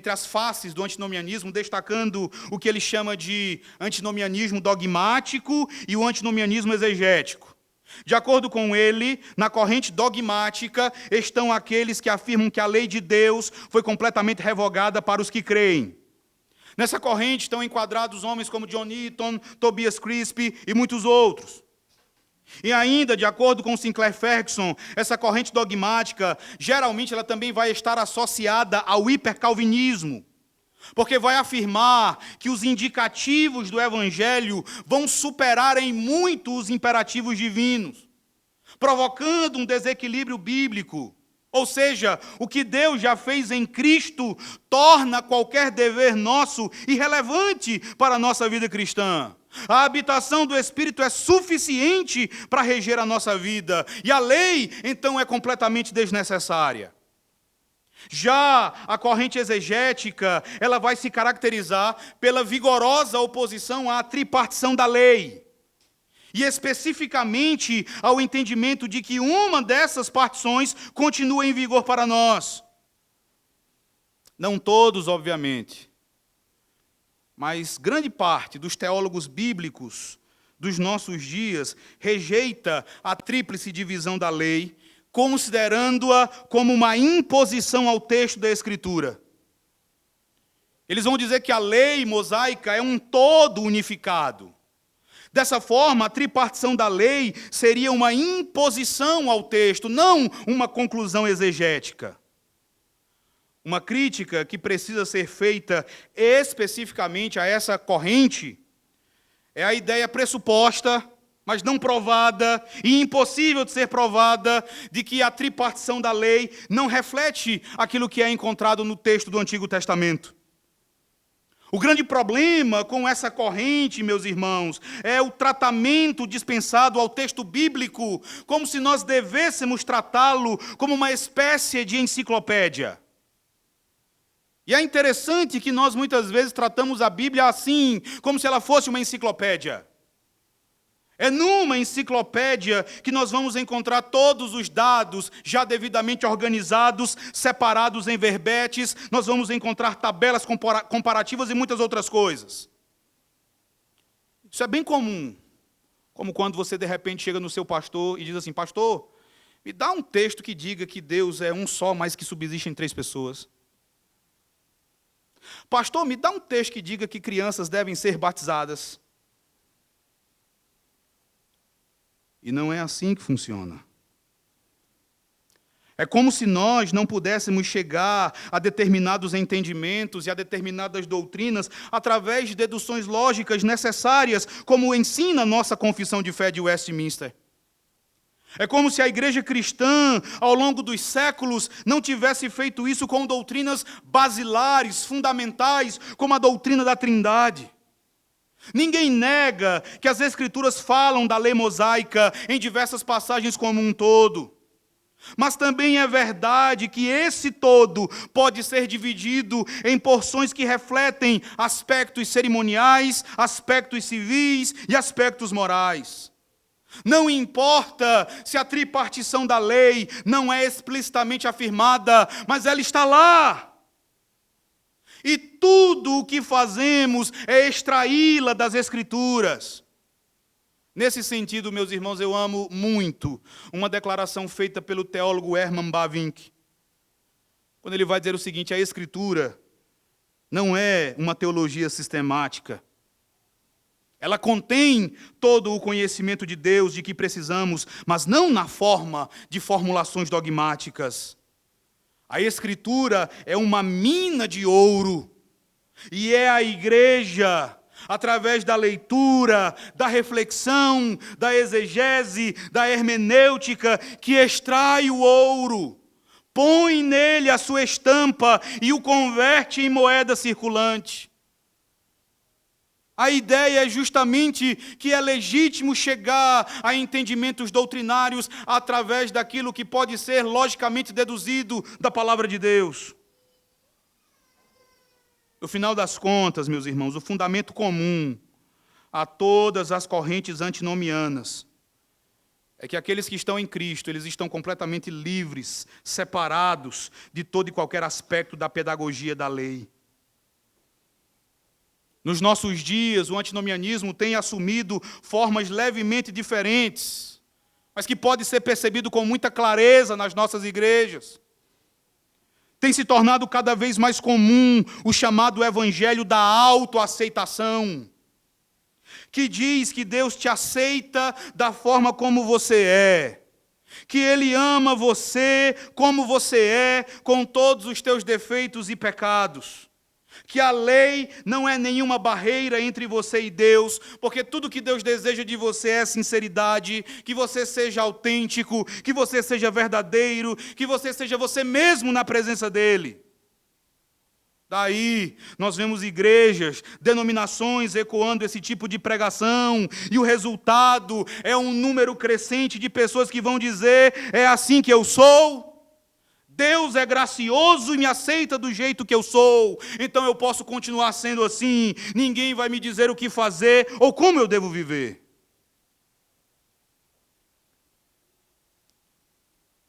as faces do antinomianismo, destacando o que ele chama de antinomianismo dogmático e o antinomianismo exegético. De acordo com ele, na corrente dogmática estão aqueles que afirmam que a lei de Deus foi completamente revogada para os que creem. Nessa corrente estão enquadrados homens como John Newton, Tobias Crisp e muitos outros. E ainda, de acordo com Sinclair Ferguson, essa corrente dogmática, geralmente ela também vai estar associada ao hipercalvinismo, porque vai afirmar que os indicativos do Evangelho vão superar em muito os imperativos divinos, provocando um desequilíbrio bíblico. Ou seja, o que Deus já fez em Cristo torna qualquer dever nosso irrelevante para a nossa vida cristã. A habitação do Espírito é suficiente para reger a nossa vida, e a lei, então, é completamente desnecessária. Já a corrente exegética, ela vai se caracterizar pela vigorosa oposição à tripartição da lei, e especificamente ao entendimento de que uma dessas partições continua em vigor para nós. Não todos, obviamente, mas grande parte dos teólogos bíblicos dos nossos dias rejeita a tríplice divisão da lei, considerando-a como uma imposição ao texto da Escritura. Eles vão dizer que a lei mosaica é um todo unificado. Dessa forma, a tripartição da lei seria uma imposição ao texto, não uma conclusão exegética. Uma crítica que precisa ser feita especificamente a essa corrente é a ideia pressuposta, mas não provada, e impossível de ser provada, de que a tripartição da lei não reflete aquilo que é encontrado no texto do Antigo Testamento. O grande problema com essa corrente, meus irmãos, é o tratamento dispensado ao texto bíblico, como se nós devêssemos tratá-lo como uma espécie de enciclopédia. E é interessante que nós muitas vezes tratamos a Bíblia assim, como se ela fosse uma enciclopédia. É numa enciclopédia que nós vamos encontrar todos os dados já devidamente organizados, separados em verbetes, nós vamos encontrar tabelas comparativas e muitas outras coisas. Isso é bem comum, como quando você de repente chega no seu pastor e diz assim: pastor, me dá um texto que diga que Deus é um só, mas que subsiste em 3 pessoas. Pastor, me dá um texto que diga que crianças devem ser batizadas. E não é assim que funciona. É como se nós não pudéssemos chegar a determinados entendimentos e a determinadas doutrinas através de deduções lógicas necessárias, como ensina a nossa Confissão de Fé de Westminster. É como se a igreja cristã, ao longo dos séculos, não tivesse feito isso com doutrinas basilares, fundamentais, como a doutrina da Trindade. Ninguém nega que as Escrituras falam da lei mosaica em diversas passagens como um todo. Mas também é verdade que esse todo pode ser dividido em porções que refletem aspectos cerimoniais, aspectos civis e aspectos morais. Não importa se a tripartição da lei não é explicitamente afirmada, mas ela está lá. E tudo o que fazemos é extraí-la das Escrituras. Nesse sentido, meus irmãos, eu amo muito uma declaração feita pelo teólogo Herman Bavinck, quando ele vai dizer o seguinte: a Escritura não é uma teologia sistemática. Ela contém todo o conhecimento de Deus de que precisamos, mas não na forma de formulações dogmáticas. A Escritura é uma mina de ouro, e é a igreja, através da leitura, da reflexão, da exegese, da hermenêutica, que extrai o ouro, põe nele a sua estampa e o converte em moeda circulante. A ideia é justamente que é legítimo chegar a entendimentos doutrinários através daquilo que pode ser logicamente deduzido da palavra de Deus. No final das contas, meus irmãos, o fundamento comum a todas as correntes antinomianas é que aqueles que estão em Cristo, eles estão completamente livres, separados de todo e qualquer aspecto da pedagogia da lei. Nos nossos dias, o antinomianismo tem assumido formas levemente diferentes, mas que pode ser percebido com muita clareza nas nossas igrejas. Tem se tornado cada vez mais comum o chamado evangelho da autoaceitação, que diz que Deus te aceita da forma como você é, que Ele ama você como você é, com todos os teus defeitos e pecados, que a lei não é nenhuma barreira entre você e Deus, porque tudo que Deus deseja de você é sinceridade, que você seja autêntico, que você seja verdadeiro, que você seja você mesmo na presença dEle. Daí, nós vemos igrejas, denominações ecoando esse tipo de pregação, e o resultado é um número crescente de pessoas que vão dizer: é assim que eu sou, Deus é gracioso e me aceita do jeito que eu sou, então eu posso continuar sendo assim, ninguém vai me dizer o que fazer ou como eu devo viver.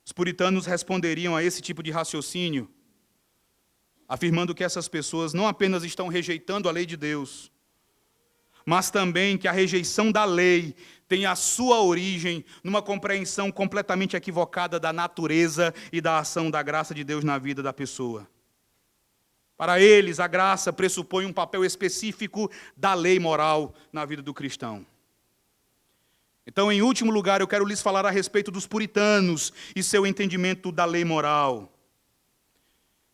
Os puritanos responderiam a esse tipo de raciocínio afirmando que essas pessoas não apenas estão rejeitando a lei de Deus, mas também que a rejeição da lei tem a sua origem numa compreensão completamente equivocada da natureza e da ação da graça de Deus na vida da pessoa. Para eles, a graça pressupõe um papel específico da lei moral na vida do cristão. Então, em último lugar, eu quero lhes falar a respeito dos puritanos e seu entendimento da lei moral.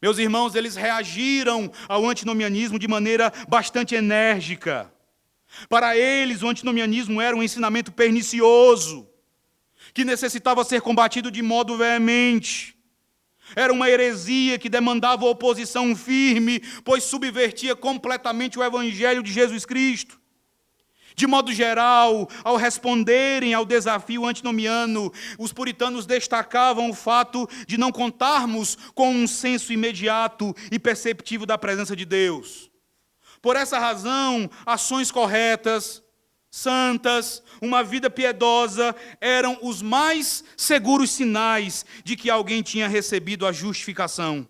Meus irmãos, eles reagiram ao antinomianismo de maneira bastante enérgica. Para eles, o antinomianismo era um ensinamento pernicioso, que necessitava ser combatido de modo veemente. Era uma heresia que demandava oposição firme, pois subvertia completamente o evangelho de Jesus Cristo. De modo geral, ao responderem ao desafio antinomiano, os puritanos destacavam o fato de não contarmos com um senso imediato e perceptivo da presença de Deus. Por essa razão, ações corretas, santas, uma vida piedosa eram os mais seguros sinais de que alguém tinha recebido a justificação.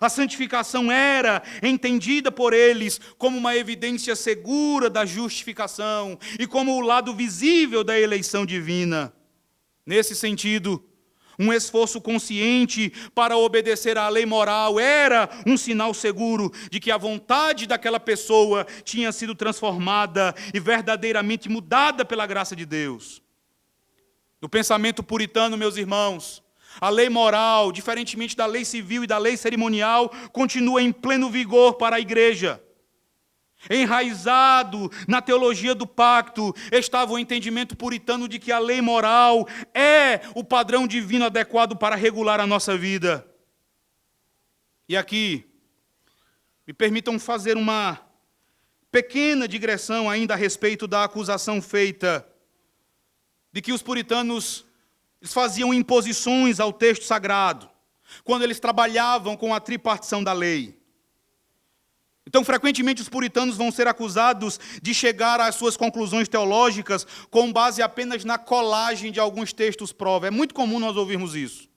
A santificação era entendida por eles como uma evidência segura da justificação e como o lado visível da eleição divina. Nesse sentido, um esforço consciente para obedecer à lei moral era um sinal seguro de que a vontade daquela pessoa tinha sido transformada e verdadeiramente mudada pela graça de Deus. No pensamento puritano, meus irmãos, a lei moral, diferentemente da lei civil e da lei cerimonial, continua em pleno vigor para a igreja. Enraizado na teologia do pacto, estava o entendimento puritano de que a lei moral é o padrão divino adequado para regular a nossa vida. E aqui, me permitam fazer uma pequena digressão ainda a respeito da acusação feita de que os puritanos eles faziam imposições ao texto sagrado, quando eles trabalhavam com a tripartição da lei. Então, frequentemente, os puritanos vão ser acusados de chegar às suas conclusões teológicas com base apenas na colagem de alguns textos prova. É muito comum nós ouvirmos isso.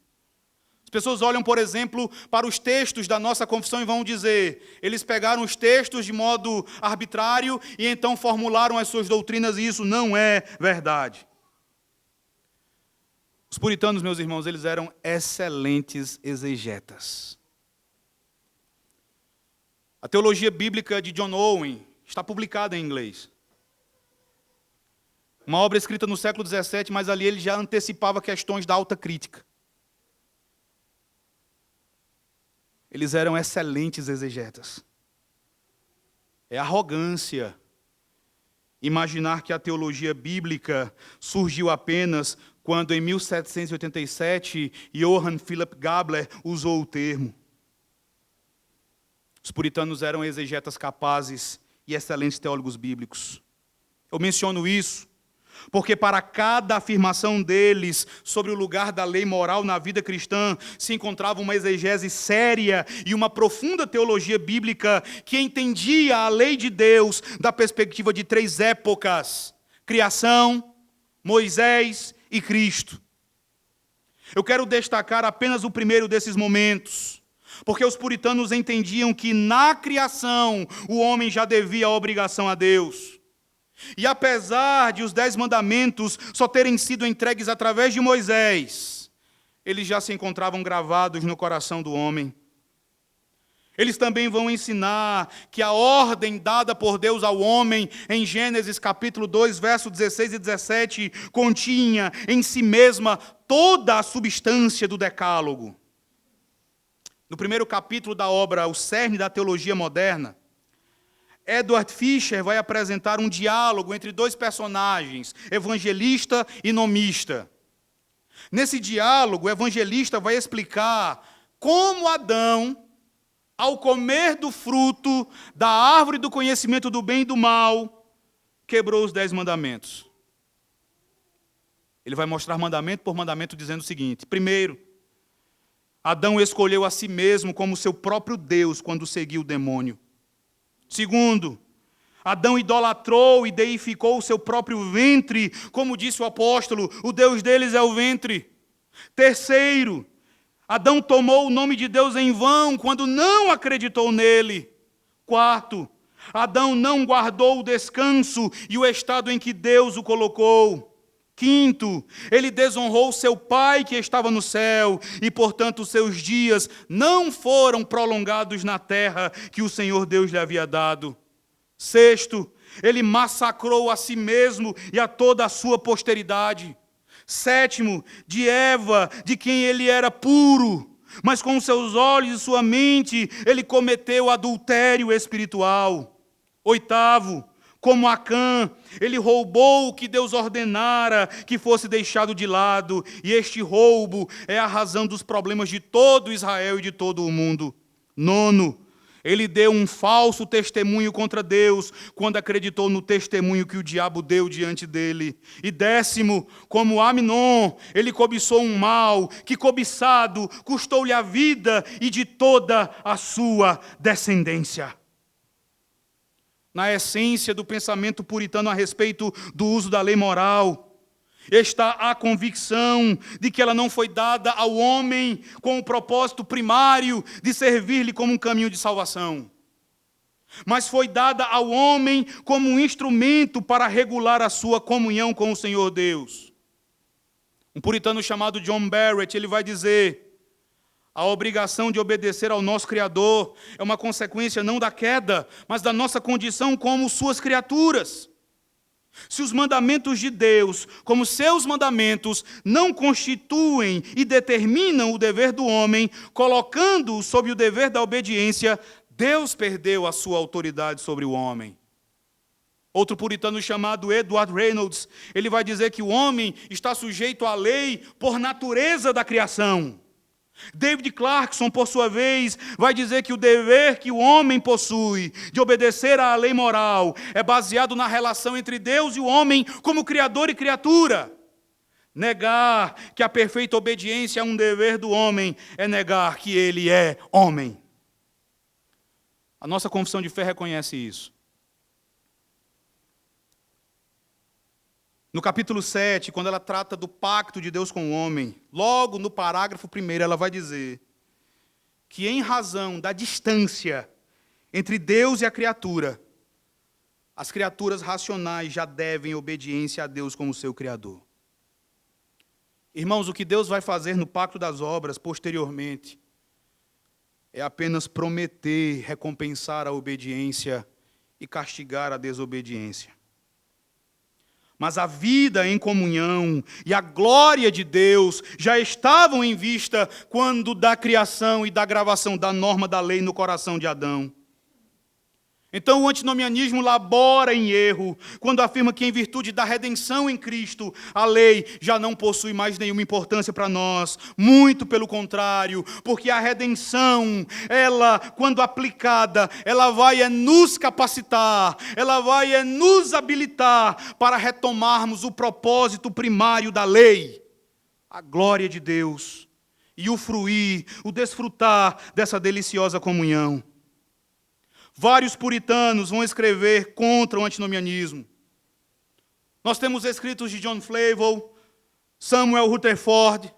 As pessoas olham, por exemplo, para os textos da nossa confissão e vão dizer, eles pegaram os textos de modo arbitrário e então formularam as suas doutrinas, e isso não é verdade. Os puritanos, meus irmãos, eles eram excelentes exegetas. A teologia bíblica de John Owen está publicada em inglês. Uma obra escrita no século XVII, mas ali ele já antecipava questões da alta crítica. Eles eram excelentes exegetas. É arrogância imaginar que a teologia bíblica surgiu apenas quando, em 1787, Johann Philipp Gabler usou o termo. Os puritanos eram exegetas capazes e excelentes teólogos bíblicos. Eu menciono isso porque para cada afirmação deles sobre o lugar da lei moral na vida cristã se encontrava uma exegese séria e uma profunda teologia bíblica que entendia a lei de Deus da perspectiva de 3 épocas: criação, Moisés e Cristo. Eu quero destacar apenas o primeiro desses momentos, porque os puritanos entendiam que na criação o homem já devia a obrigação a Deus. E apesar de os 10 mandamentos só terem sido entregues através de Moisés, eles já se encontravam gravados no coração do homem. Eles também vão ensinar que a ordem dada por Deus ao homem, em Gênesis capítulo 2, versos 16 e 17, continha em si mesma toda a substância do decálogo. No primeiro capítulo da obra O Cerne da Teologia Moderna, Edward Fischer vai apresentar um diálogo entre dois personagens, evangelista e nomista. Nesse diálogo, o evangelista vai explicar como Adão, ao comer do fruto da árvore do conhecimento do bem e do mal, quebrou os 10 mandamentos. Ele vai mostrar mandamento por mandamento dizendo o seguinte: primeiro, Adão escolheu a si mesmo como seu próprio Deus quando seguiu o demônio. Segundo, Adão idolatrou e deificou o seu próprio ventre, como disse o apóstolo, o Deus deles é o ventre. Terceiro, Adão tomou o nome de Deus em vão quando não acreditou nele. Quarto, Adão não guardou o descanso e o estado em que Deus o colocou. Quinto, ele desonrou seu pai que estava no céu e, portanto, seus dias não foram prolongados na terra que o Senhor Deus lhe havia dado. Sexto, ele massacrou a si mesmo e a toda a sua posteridade. Sétimo, de Eva, de quem ele era puro, mas com seus olhos e sua mente ele cometeu adultério espiritual. Oitavo, como Acã, ele roubou o que Deus ordenara que fosse deixado de lado, e este roubo é a razão dos problemas de todo Israel e de todo o mundo. Nono, ele deu um falso testemunho contra Deus, quando acreditou no testemunho que o diabo deu diante dele. E décimo, como Aminon, ele cobiçou um mal, que cobiçado custou-lhe a vida e de toda a sua descendência. Na essência do pensamento puritano a respeito do uso da lei moral, está a convicção de que ela não foi dada ao homem com o propósito primário de servir-lhe como um caminho de salvação, mas foi dada ao homem como um instrumento para regular a sua comunhão com o Senhor Deus. Um puritano chamado John Barrett, ele vai dizer: a obrigação de obedecer ao nosso Criador é uma consequência não da queda, mas da nossa condição como suas criaturas. Se os mandamentos de Deus, como seus mandamentos, não constituem e determinam o dever do homem, colocando-o sob o dever da obediência, Deus perdeu a sua autoridade sobre o homem. Outro puritano chamado Edward Reynolds, ele vai dizer que o homem está sujeito à lei por natureza da criação. David Clarkson, por sua vez, vai dizer que o dever que o homem possui de obedecer à lei moral é baseado na relação entre Deus e o homem como criador e criatura. Negar que a perfeita obediência é um dever do homem é negar que ele é homem. A nossa confissão de fé reconhece isso. No capítulo 7, quando ela trata do pacto de Deus com o homem, logo no parágrafo 1, ela vai dizer que em razão da distância entre Deus e a criatura, as criaturas racionais já devem obediência a Deus como seu Criador. Irmãos, o que Deus vai fazer no pacto das obras posteriormente é apenas prometer recompensar a obediência e castigar a desobediência. Mas a vida em comunhão e a glória de Deus já estavam em vista quando da criação e da gravação da norma da lei no coração de Adão. Então o antinomianismo labora em erro quando afirma que em virtude da redenção em Cristo, a lei já não possui mais nenhuma importância para nós. Muito pelo contrário, porque a redenção, ela, quando aplicada, ela vai nos capacitar, ela vai nos habilitar para retomarmos o propósito primário da lei, a glória de Deus, e o fruir, o desfrutar dessa deliciosa comunhão. Vários puritanos vão escrever contra o antinomianismo. Nós temos escritos de John Flavel, Samuel Rutherford,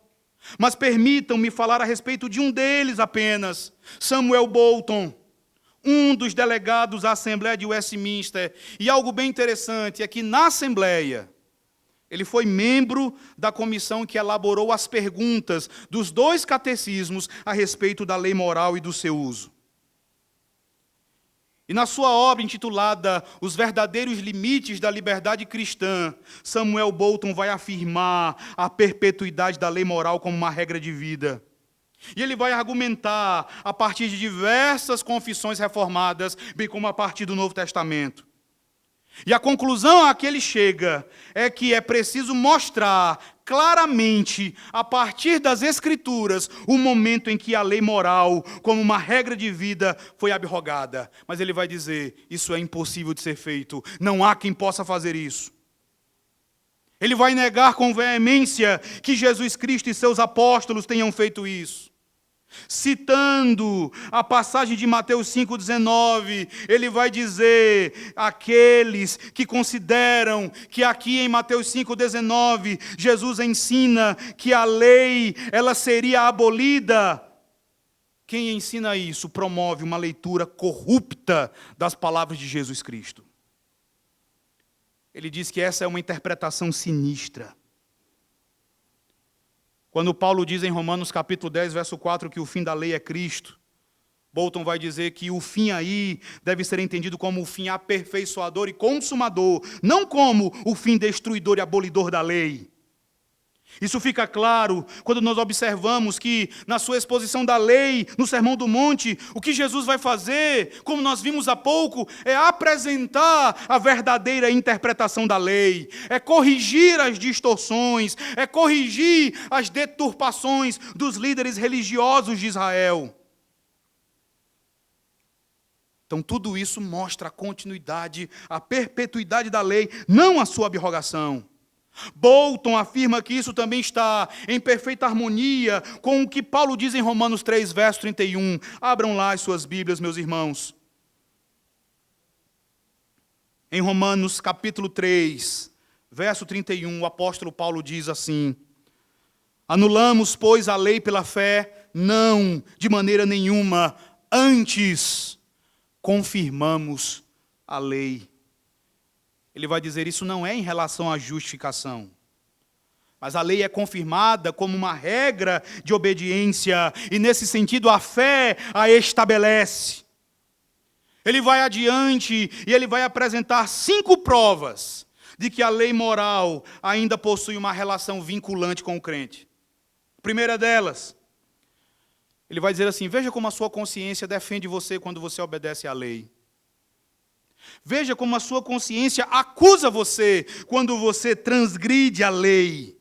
mas permitam-me falar a respeito de um deles apenas, Samuel Bolton, um dos delegados à Assembleia de Westminster. E algo bem interessante é que na Assembleia, ele foi membro da comissão que elaborou as perguntas dos 2 catecismos a respeito da lei moral e do seu uso. E na sua obra intitulada Os Verdadeiros Limites da Liberdade Cristã, Samuel Bolton vai afirmar a perpetuidade da lei moral como uma regra de vida. E ele vai argumentar a partir de diversas confissões reformadas, bem como a partir do Novo Testamento. E a conclusão a que ele chega é que é preciso mostrar claramente, a partir das Escrituras, o momento em que a lei moral, como uma regra de vida, foi abrogada. Mas ele vai dizer, isso é impossível de ser feito, não há quem possa fazer isso. Ele vai negar com veemência que Jesus Cristo e seus apóstolos tenham feito isso. Citando a passagem de Mateus 5,19, ele vai dizer, aqueles que consideram que aqui em Mateus 5,19, Jesus ensina que a lei, ela seria abolida. Quem ensina isso promove uma leitura corrupta das palavras de Jesus Cristo. Ele diz que essa é uma interpretação sinistra. Quando Paulo diz em Romanos capítulo 10, verso 4, que o fim da lei é Cristo, Bolton vai dizer que o fim aí deve ser entendido como o fim aperfeiçoador e consumador, não como o fim destruidor e abolidor da lei. Isso fica claro quando nós observamos que, na sua exposição da lei, no Sermão do Monte, o que Jesus vai fazer, como nós vimos há pouco, é apresentar a verdadeira interpretação da lei, é corrigir as distorções, é corrigir as deturpações dos líderes religiosos de Israel. Então, tudo isso mostra a continuidade, a perpetuidade da lei, não a sua abrogação. Bolton afirma que isso também está em perfeita harmonia com o que Paulo diz em Romanos 3, verso 31. Abram lá as suas Bíblias, meus irmãos. Em Romanos capítulo 3, verso 31, o apóstolo Paulo diz assim: anulamos, pois, a lei pela fé? Não, de maneira nenhuma. Antes, confirmamos a lei. Ele vai dizer, isso não é em relação à justificação. Mas a lei é confirmada como uma regra de obediência, e nesse sentido a fé a estabelece. Ele vai adiante e ele vai apresentar 5 provas de que a lei moral ainda possui uma relação vinculante com o crente. A primeira delas, ele vai dizer assim, veja como a sua consciência defende você quando você obedece à lei. Veja como a sua consciência acusa você quando você transgride a lei.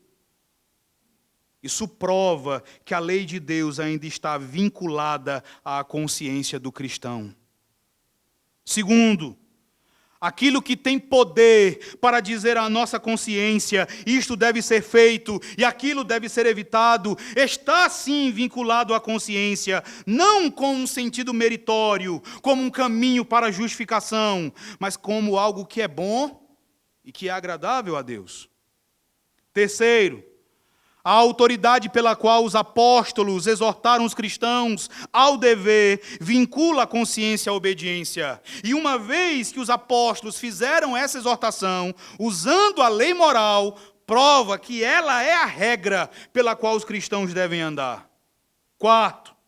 Isso prova que a lei de Deus ainda está vinculada à consciência do cristão. Segundo, aquilo que tem poder para dizer à nossa consciência, isto deve ser feito e aquilo deve ser evitado, está sim vinculado à consciência, não com um sentido meritório, como um caminho para a justificação, mas como algo que é bom e que é agradável a Deus. Terceiro, a autoridade pela qual os apóstolos exortaram os cristãos ao dever vincula a consciência à obediência. E uma vez que os apóstolos fizeram essa exortação, usando a lei moral, prova que ela é a regra pela qual os cristãos devem andar. Quarto,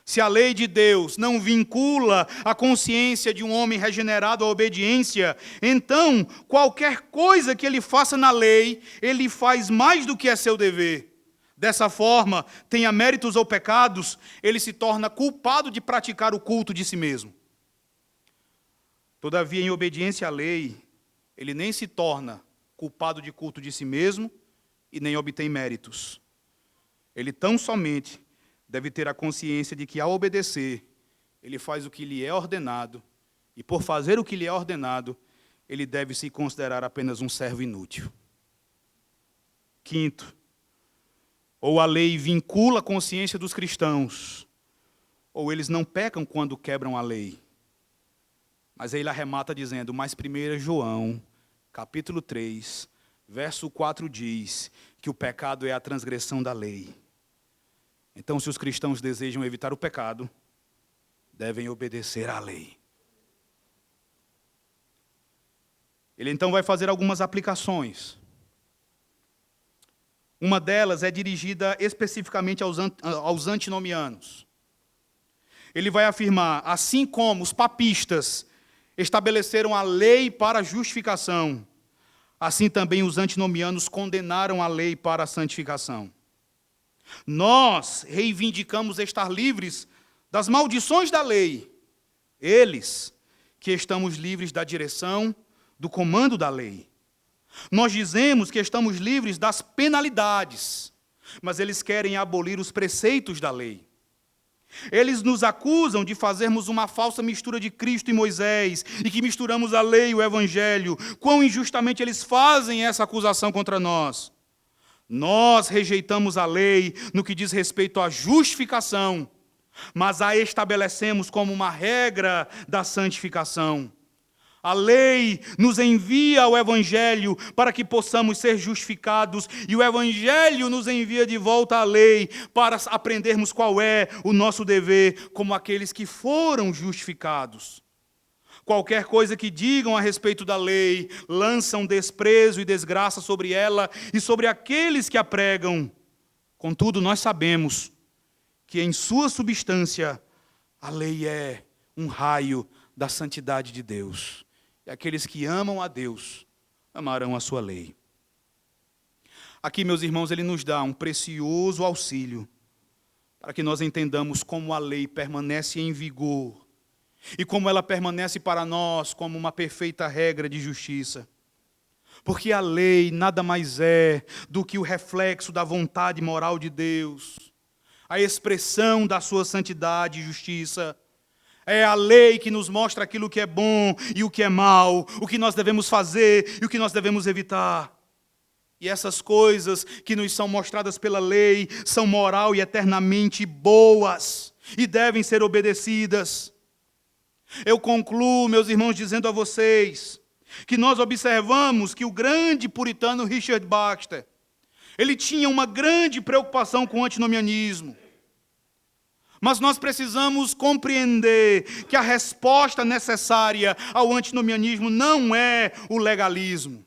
se a lei de Deus não vincula a consciência de um homem regenerado à obediência, então, qualquer coisa que ele faça na lei, ele faz mais do que é seu dever. Dessa forma, tenha méritos ou pecados, ele se torna culpado de praticar o culto de si mesmo. Todavia, em obediência à lei, ele nem se torna culpado de culto de si mesmo e nem obtém méritos. Ele tão somente deve ter a consciência de que, ao obedecer, ele faz o que lhe é ordenado, e por fazer o que lhe é ordenado, ele deve se considerar apenas um servo inútil. Quinto, ou a lei vincula a consciência dos cristãos, ou eles não pecam quando quebram a lei. Mas aí ele arremata dizendo, mas 1 João, capítulo 3, verso 4 diz que o pecado é a transgressão da lei. Então, se os cristãos desejam evitar o pecado, devem obedecer à lei. Ele então vai fazer algumas aplicações. Uma delas é dirigida especificamente aos antinomianos. Ele vai afirmar, assim como os papistas estabeleceram a lei para a justificação, assim também os antinomianos condenaram a lei para a santificação. Nós reivindicamos estar livres das maldições da lei, eles que estamos livres da direção, do comando da lei. Nós dizemos que estamos livres das penalidades, mas eles querem abolir os preceitos da lei. Eles nos acusam de fazermos uma falsa mistura de Cristo e Moisés, e que misturamos a lei e o evangelho. Quão injustamente eles fazem essa acusação contra nós. Nós rejeitamos a lei no que diz respeito à justificação, mas a estabelecemos como uma regra da santificação. A lei nos envia ao Evangelho para que possamos ser justificados, e o Evangelho nos envia de volta à lei para aprendermos qual é o nosso dever como aqueles que foram justificados. Qualquer coisa que digam a respeito da lei, lançam desprezo e desgraça sobre ela e sobre aqueles que a pregam. Contudo, nós sabemos que em sua substância a lei é um raio da santidade de Deus. E aqueles que amam a Deus amarão a sua lei. Aqui, meus irmãos, ele nos dá um precioso auxílio para que nós entendamos como a lei permanece em vigor e como ela permanece para nós como uma perfeita regra de justiça. Porque a lei nada mais é do que o reflexo da vontade moral de Deus, a expressão da sua santidade e justiça. É a lei que nos mostra aquilo que é bom e o que é mal, o que nós devemos fazer e o que nós devemos evitar. E essas coisas que nos são mostradas pela lei são moral e eternamente boas e devem ser obedecidas. Eu concluo, meus irmãos, dizendo a vocês que nós observamos que o grande puritano Richard Baxter, ele tinha uma grande preocupação com o antinomianismo. Mas nós precisamos compreender que a resposta necessária ao antinomianismo não é o legalismo.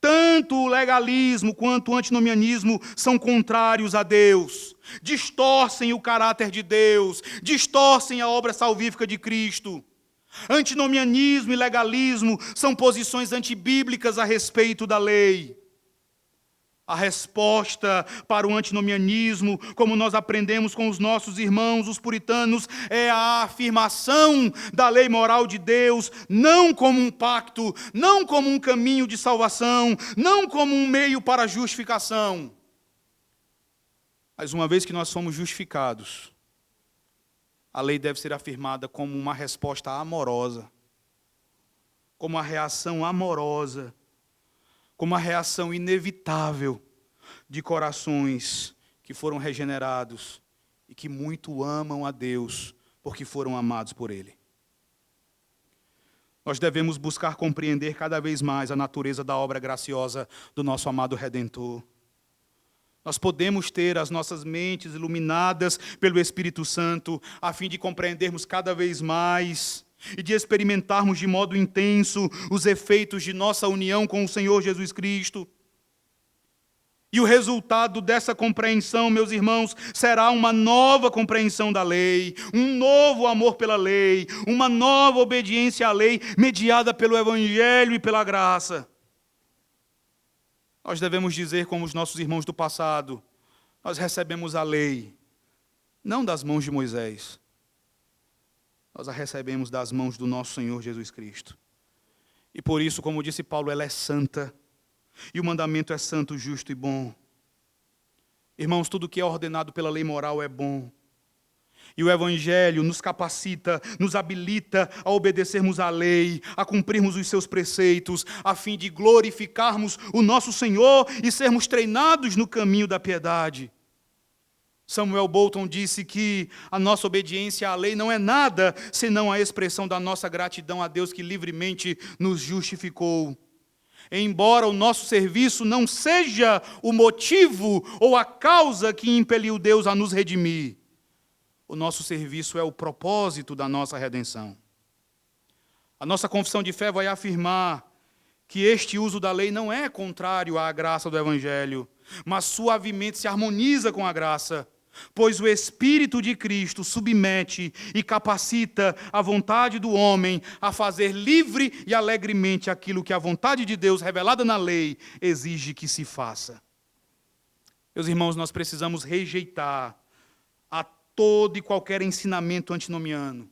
Tanto o legalismo quanto o antinomianismo são contrários a Deus, distorcem o caráter de Deus, distorcem a obra salvífica de Cristo. Antinomianismo e legalismo são posições antibíblicas a respeito da lei. A resposta para o antinomianismo, como nós aprendemos com os nossos irmãos, os puritanos, é a afirmação da lei moral de Deus, não como um pacto, não como um caminho de salvação, não como um meio para a justificação. Mas uma vez que nós somos justificados, a lei deve ser afirmada como uma resposta amorosa, como uma reação amorosa, como uma reação inevitável de corações que foram regenerados e que muito amam a Deus porque foram amados por Ele. Nós devemos buscar compreender cada vez mais a natureza da obra graciosa do nosso amado Redentor. Nós podemos ter as nossas mentes iluminadas pelo Espírito Santo a fim de compreendermos cada vez mais e de experimentarmos de modo intenso os efeitos de nossa união com o Senhor Jesus Cristo. E o resultado dessa compreensão, meus irmãos, será uma nova compreensão da lei, um novo amor pela lei, uma nova obediência à lei, mediada pelo Evangelho e pela graça. Nós devemos dizer, como os nossos irmãos do passado, nós recebemos a lei, não das mãos de Moisés, nós a recebemos das mãos do nosso Senhor Jesus Cristo. E por isso, como disse Paulo, ela é santa. E o mandamento é santo, justo e bom. Irmãos, tudo que é ordenado pela lei moral é bom. E o Evangelho nos capacita, nos habilita a obedecermos à lei, a cumprirmos os seus preceitos, a fim de glorificarmos o nosso Senhor e sermos treinados no caminho da piedade. Samuel Bolton disse que a nossa obediência à lei não é nada senão a expressão da nossa gratidão a Deus que livremente nos justificou. Embora o nosso serviço não seja o motivo ou a causa que impeliu Deus a nos redimir, o nosso serviço é o propósito da nossa redenção. A nossa confissão de fé vai afirmar que este uso da lei não é contrário à graça do Evangelho, mas suavemente se harmoniza com a graça. Pois o Espírito de Cristo submete e capacita a vontade do homem a fazer livre e alegremente aquilo que a vontade de Deus, revelada na lei, exige que se faça. Meus irmãos, nós precisamos rejeitar a todo e qualquer ensinamento antinomiano,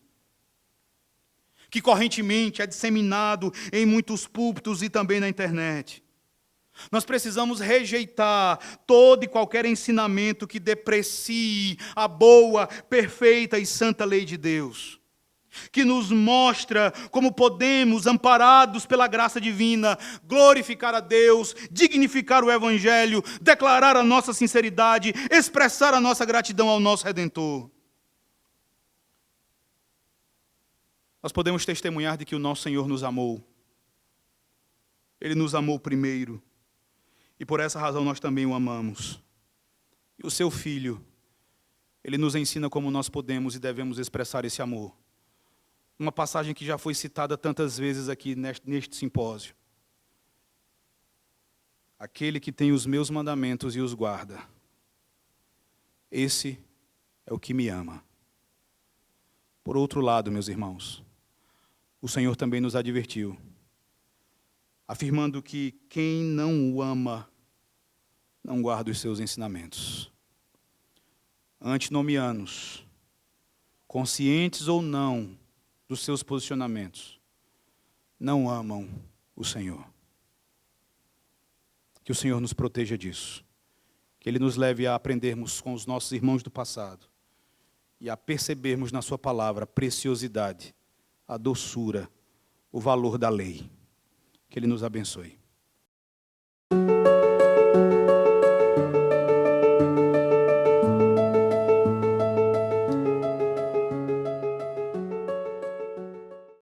que correntemente é disseminado em muitos púlpitos e também na internet. Nós precisamos rejeitar todo e qualquer ensinamento que deprecie a boa, perfeita e santa lei de Deus, que nos mostra como podemos, amparados pela graça divina, glorificar a Deus, dignificar o Evangelho, declarar a nossa sinceridade, expressar a nossa gratidão ao nosso Redentor. Nós podemos testemunhar de que o nosso Senhor nos amou. Ele nos amou primeiro. E por essa razão nós também o amamos. E o seu Filho, ele nos ensina como nós podemos e devemos expressar esse amor. Uma passagem que já foi citada tantas vezes aqui neste simpósio. Aquele que tem os meus mandamentos e os guarda, esse é o que me ama. Por outro lado, meus irmãos, o Senhor também nos advertiu, afirmando que quem não o ama, não guarda os seus ensinamentos. Antinomianos, conscientes ou não dos seus posicionamentos, não amam o Senhor. Que o Senhor nos proteja disso. Que Ele nos leve a aprendermos com os nossos irmãos do passado e a percebermos na sua palavra a preciosidade, a doçura, o valor da lei. Que Ele nos abençoe.